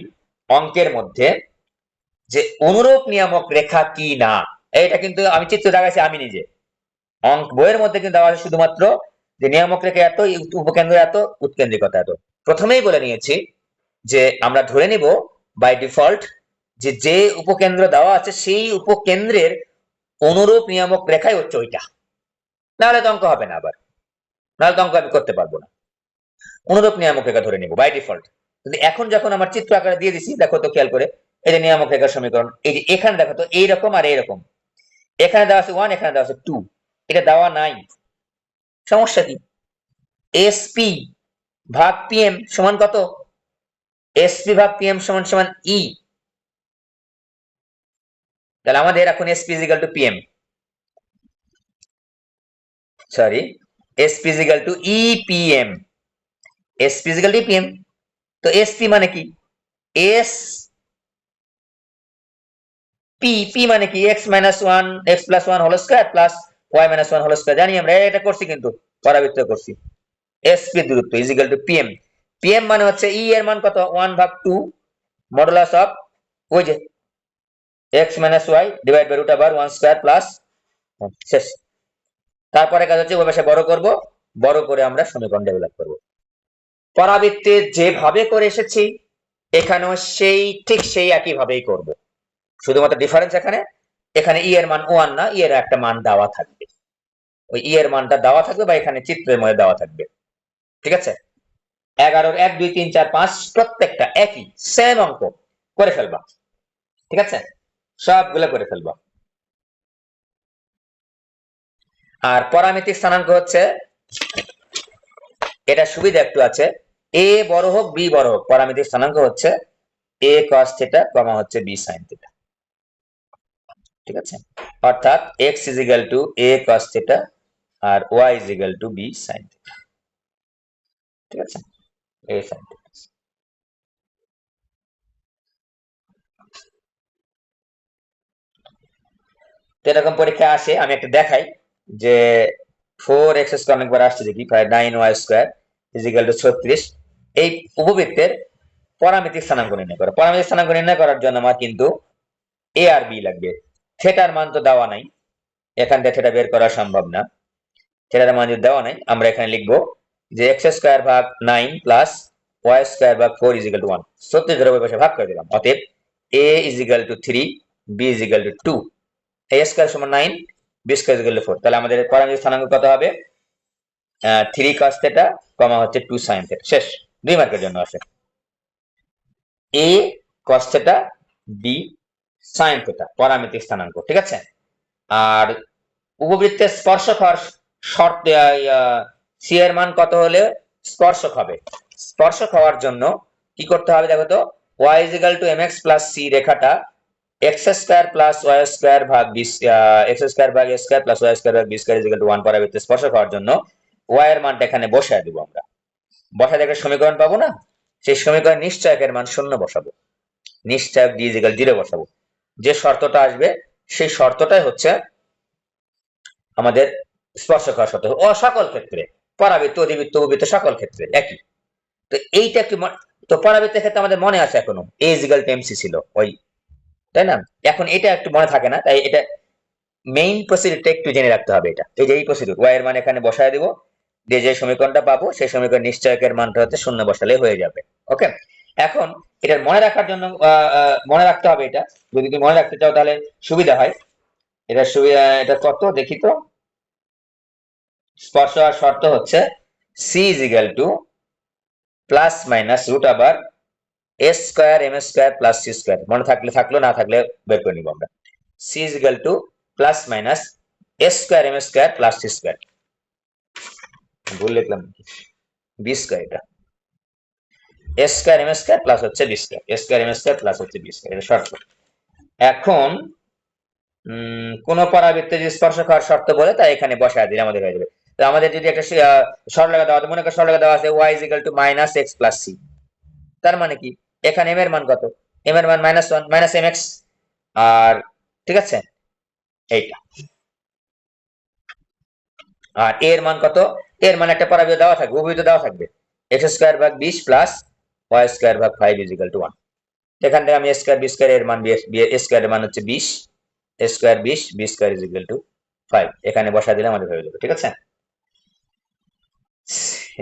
S1: অঙ্কের মধ্যে যে অনুরূপ নিয়ামক রেখা কি না। এইটা কিন্তু আমি চিত্র দেখাচ্ছি আমি নিজে, অঙ্ক বইয়ের মধ্যে কিন্তু দেওয়া আছে শুধুমাত্র যে নিয়ামক রেখা এত, উপকেন্দ্র এত, উৎকেন্দ্রিকতা এত। প্রথমেই বলে নিয়েছি যে আমরা ধরে নিব বাই ডিফল্ট যে যে উপকেন্দ্র দেওয়া আছে সেই উপকেন্দ্রের অনুরূপ নিয়ামক রেখাই হচ্ছে ওইটা, নাহলে তো অঙ্ক হবে না, আবার নাহলে তো অঙ্ক আমি করতে পারবো না। অনুরূপ নিয়ামক রেখা ধরে নিব বাই ডিফল্ট। কিন্তু এখন যখন আমার চিত্র আকারে দিয়ে দিছি, দেখো তো খেয়াল করে, এই যে নিয়ামক রেখার সমীকরণ, এই যে এখানে দেখো তো এইরকম আর এইরকম, এখানে দেওয়া আছে 1, এখানে দেওয়া আছে 2, এটা দেওয়া নাই, সমস্যা কি? এসপি ভাগ পিএম সমান কত? এসপি ভাগ পিএম সমান সমান ই, তাহলে আমাদের এখন SP is equal to PM, sorry, SP is equal to EPM, SP is equal to EPM. তো এসপি মানে কি? এস পি, পি মানে কি? X minus one, X plus one whole square plus Y minus one whole square, জানি আমরা, এটা করছি কিন্তু পরাবৃত্ত করছি। এসপি দূরত্ব ইজিক্যাল টু পিএম, পিএম মানে হচ্ছে ই এর মান কত? 1/2 মডুলাস অফ ওই যে X minus Y divide by root over 1 square plus, শেষ। তারপরে কাজ হচ্ছে ওই পাশে বড় করব, বড় করে আমরা সমীকরণ ডেভেলপ করব। পরাবৃত্তে যেভাবে করে এসেছি এখানেও সেই ঠিক সেই একই ভাবেই করব, শুধুমাত্র ডিফারেন্স এখানে, এখানে ই এর মান 1 না, ই এর একটা মান দেওয়া থাকবে, ওই ই এর মানটা দেওয়া থাকবে বা এখানে চিত্রের মধ্যে দেওয়া থাকবে। ঠিক আছে, 11 1 2 3 4 5 প্রত্যেকটা একই সেম অঙ্ক করে ফেলবা। ঠিক আছে, সবগুলো করে ফেলবা। আর পরামিতিক স্থানাঙ্ক হচ্ছে, এটা সুবিধা একটু আছে, এ বড় হোক বি বড় হোক, পরামিতিক স্থানাঙ্ক হচ্ছে এ cos থিটা কমা হচ্ছে বি sin থিটা। ঠিক আছে, অর্থাৎ x is equal to A cos theta আর y is equal to B sin theta. ঠিক আছে, এ sin থিটা। তো এরকম পরীক্ষা আসে, আমি একটা দেখাই যে 4x স্কয়ার অনেকবার আসছে, দেখি 9y স্কয়ার ইজিক্যাল টু 36। এই উপবৃত্তের পরামিতিক স্থানাঙ্ক নির্ণয় করো। পরামিতিক স্থানাঙ্ক নির্ণয় করার জন্য আমার কিন্তু এ আর বি লাগবে। থিটার মান তো দেওয়া নাই, এখান থেকে থিটা বের করা সম্ভব না, থিটার মান যদি দেওয়া নাই আমরা এখানে লিখবো যে এক্স স্কয়ার ভাগ 9 প্লাস ওয়াই স্কয়ার ভাগ 4 ইজিক্যাল টু 1, 36 ধরে ওই পাশে ভাগ করে দিলাম। অতএব a equal to 3, b equal to 2, a square সমান 9, বি স্কয়ার ইজিক্যাল টু 4। তাহলে আমাদের পরামিতিক স্থানাঙ্ক কত হবে? 3 cos থিটা কমা হচ্ছে 2 sin থিটা। শেষ, 2 মার্কের জন্য আসে a cos theta, b sin theta পরামিতিক স্থানাঙ্ক। ঠিক আছে, আর উপবৃত্তের স্পর্শক হওয়ার শর্ত, সি এর মান কত হলে স্পর্শক হবে? স্পর্শক হওয়ার জন্য কি করতে হবে দেখো তো, y is equal to mx plus c রেখাটা X square plus Y square ভাগ বি, এক্স স্কয়ার ভাগ এ স্কয়ার প্লাস ওয়াই স্কয়ার ভাগ বি স্কয়ার ইজিক্যাল টু 1 পরাবৃত্তে স্পর্শক হওয়ার জন্য y এর মানটা এখানে বসায় দেব আমরা। বসায় দেখে সমীকরণ পাবো না, সেই সমীকরণ নিশ্চয়কের মান 0 বসাবো, নিশ্চয়ক d ইজিক্যাল 0 বসাবো। যে শর্তটা আসবে সেই শর্তটাই হচ্ছে আমাদের স্পর্শক হওয়ার শর্ত। ও সকল ক্ষেত্রে, পরাবৃত্ত অধিবৃত্ত উপবৃত্ত সকল ক্ষেত্রে একই। তো এইটা একটু তো পরাবৃত্তের ক্ষেত্রে আমাদের মনে আছে এখনো এ ইজিক্যাল টু এমসি ছিল ওই, তাই না? এখন এটা একটু মনে থাকে না, তাই এটা মেইন প্রসিডিউরটা একটু জেনে রাখতে হবে। এটা এই যে এই প্রসিডিউর, ওয়াই এর মান এখানে বসায় দিব, দিয়ে যে সমীকরণটা পাবো সেই সমীকরণ নিশ্চয়কের মানটা হচ্ছে 0 বসালে হয়ে যাবে। ওকে, এখন এটা মনে রাখার জন্য মনে রাখতে হবে, এটা যদি তুমি মনে রাখতে চাও তাহলে সুবিধা হয়। এটা সুবিধা, এটা কত দেখি তো, স্পর্শ আর শর্ত হচ্ছে c equal to plus minus root আবার s square m square plus c square. মনে থাকলে থাকলো, না থাকলে বের করে নিব আমরা। C equal to plus minus s square m square plus c square, ভুল লিখলাম, বি স্কয়ার, এটা s square m square plus হচ্ছে b square, s square m square plus হচ্ছে বি স্কয়ার, এটা শর্ত। এখন কোন পরাবৃত্ত যদি স্পর্শক হওয়ার শর্ত বলে তাই এখানে বসায় দিলে আমাদের হয়ে যাবে। তো আমাদের যদি একটা সরলরেখা দেওয়া, মনে করো সরলরেখা দেওয়া আছে y - x + c, তার মানে কি এখানে m এর মান কত, m এর মান -1 -mx, আর ঠিক আছে এইটা, আর a এর মান কত, এর মান একটা পরাবৃত্ত দেওয়া থাকবে, উপবৃত্ত দেওয়া থাকবে x² / 20 + y² / 5 = 1। এখান থেকে আমি a² b² এর মান a² এর মান হচ্ছে 20, a² 20, b² = 5, এখানে বসা দিলে আমাদের হয়ে যাবে। ঠিক আছে,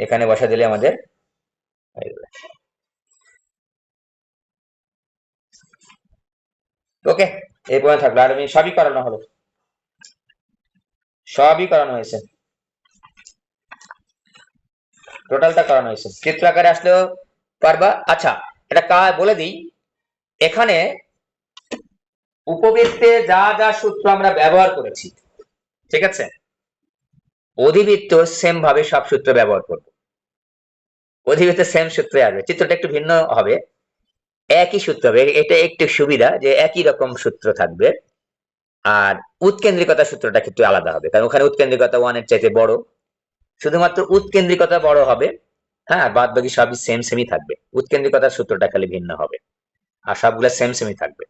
S1: এখানে বসা দিলে আমাদের হয়ে যাবে। ওকে, এই পর্যন্ত থাকলো, আর আমি সবই করানো হলো, সবই করানো হয়েছে, টোটালটা করানো হয়েছে, চিত্র আকারে আসলেও পারবা। আচ্ছা, এটা বলে দিই, এখানে উপবৃত্তে যা যা সূত্র আমরা ব্যবহার করেছি, ঠিক আছে, অধিবৃত্ত সেম ভাবে সব সূত্র ব্যবহার করব, অধিবৃত্তে সেম সূত্রে আসবে, চিত্রটা একটু ভিন্ন হবে, একই সূত্র হবে, এটা একটু সুবিধা যে একই রকম সূত্র থাকবে। আর উৎকেন্দ্রিকতা সূত্রটা কিন্তু আলাদা হবে, কারণ ওখানে উৎকেন্দ্রিকতা 1 এর চাইতে বড়, শুধুমাত্র উৎকেন্দ্রিকতা বড় হবে, হ্যাঁ, বাদ বাকি সবই সেম সেমই থাকবে, উৎকেন্দ্রিকতার সূত্রটা খালি ভিন্ন হবে, আর সবগুলো সেম সেমই থাকবে।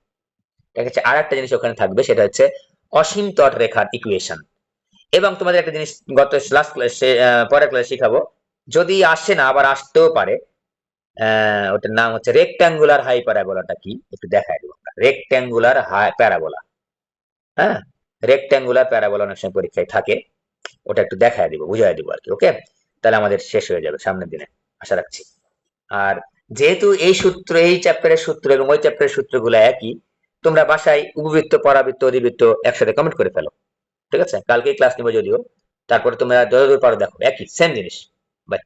S1: ঠিক আছে, আর একটা জিনিস ওখানে থাকবে, সেটা হচ্ছে অসীম তট রেখার ইকুয়েশন। এবং তোমাদের একটা জিনিস গত লাস্ট ক্লাসে, পরের ক্লাসে শিখাবো, যদি আসে না, আবার আসতেও পারে, ওটার নাম হচ্ছে রেক্ট্যাঙ্গুলার হাই প্যারাবোলাটা কি একটু দেখাই দেবো। রেক্ট্যাঙ্গুলার হাই প্যারাবোলা, হ্যাঁ, রেক্ট্যাঙ্গুলার প্যারাবোলা অনেক সময় পরীক্ষায় থাকে, ওটা একটু দেখাই দিব, বুঝাই দিব আর কি। ওকে, তাহলে আমাদের শেষ হয়ে যাবে সামনের দিনে, আশা রাখছি। আর যেহেতু এই সূত্র, এই চ্যাপ্টারের সূত্র এবং ওই চ্যাপ্টারের সূত্রগুলো একই, তোমরা বাসায় উপবৃত্ত, পরাবৃত্ত, অধিবৃত্ত একসাথে কমেন্ট করে ফেলো। ঠিক আছে, কালকেই ক্লাস নিবো যদিও, তারপরে তোমরা যতদূর পারো দেখো, একই সেম জিনিস। বাই।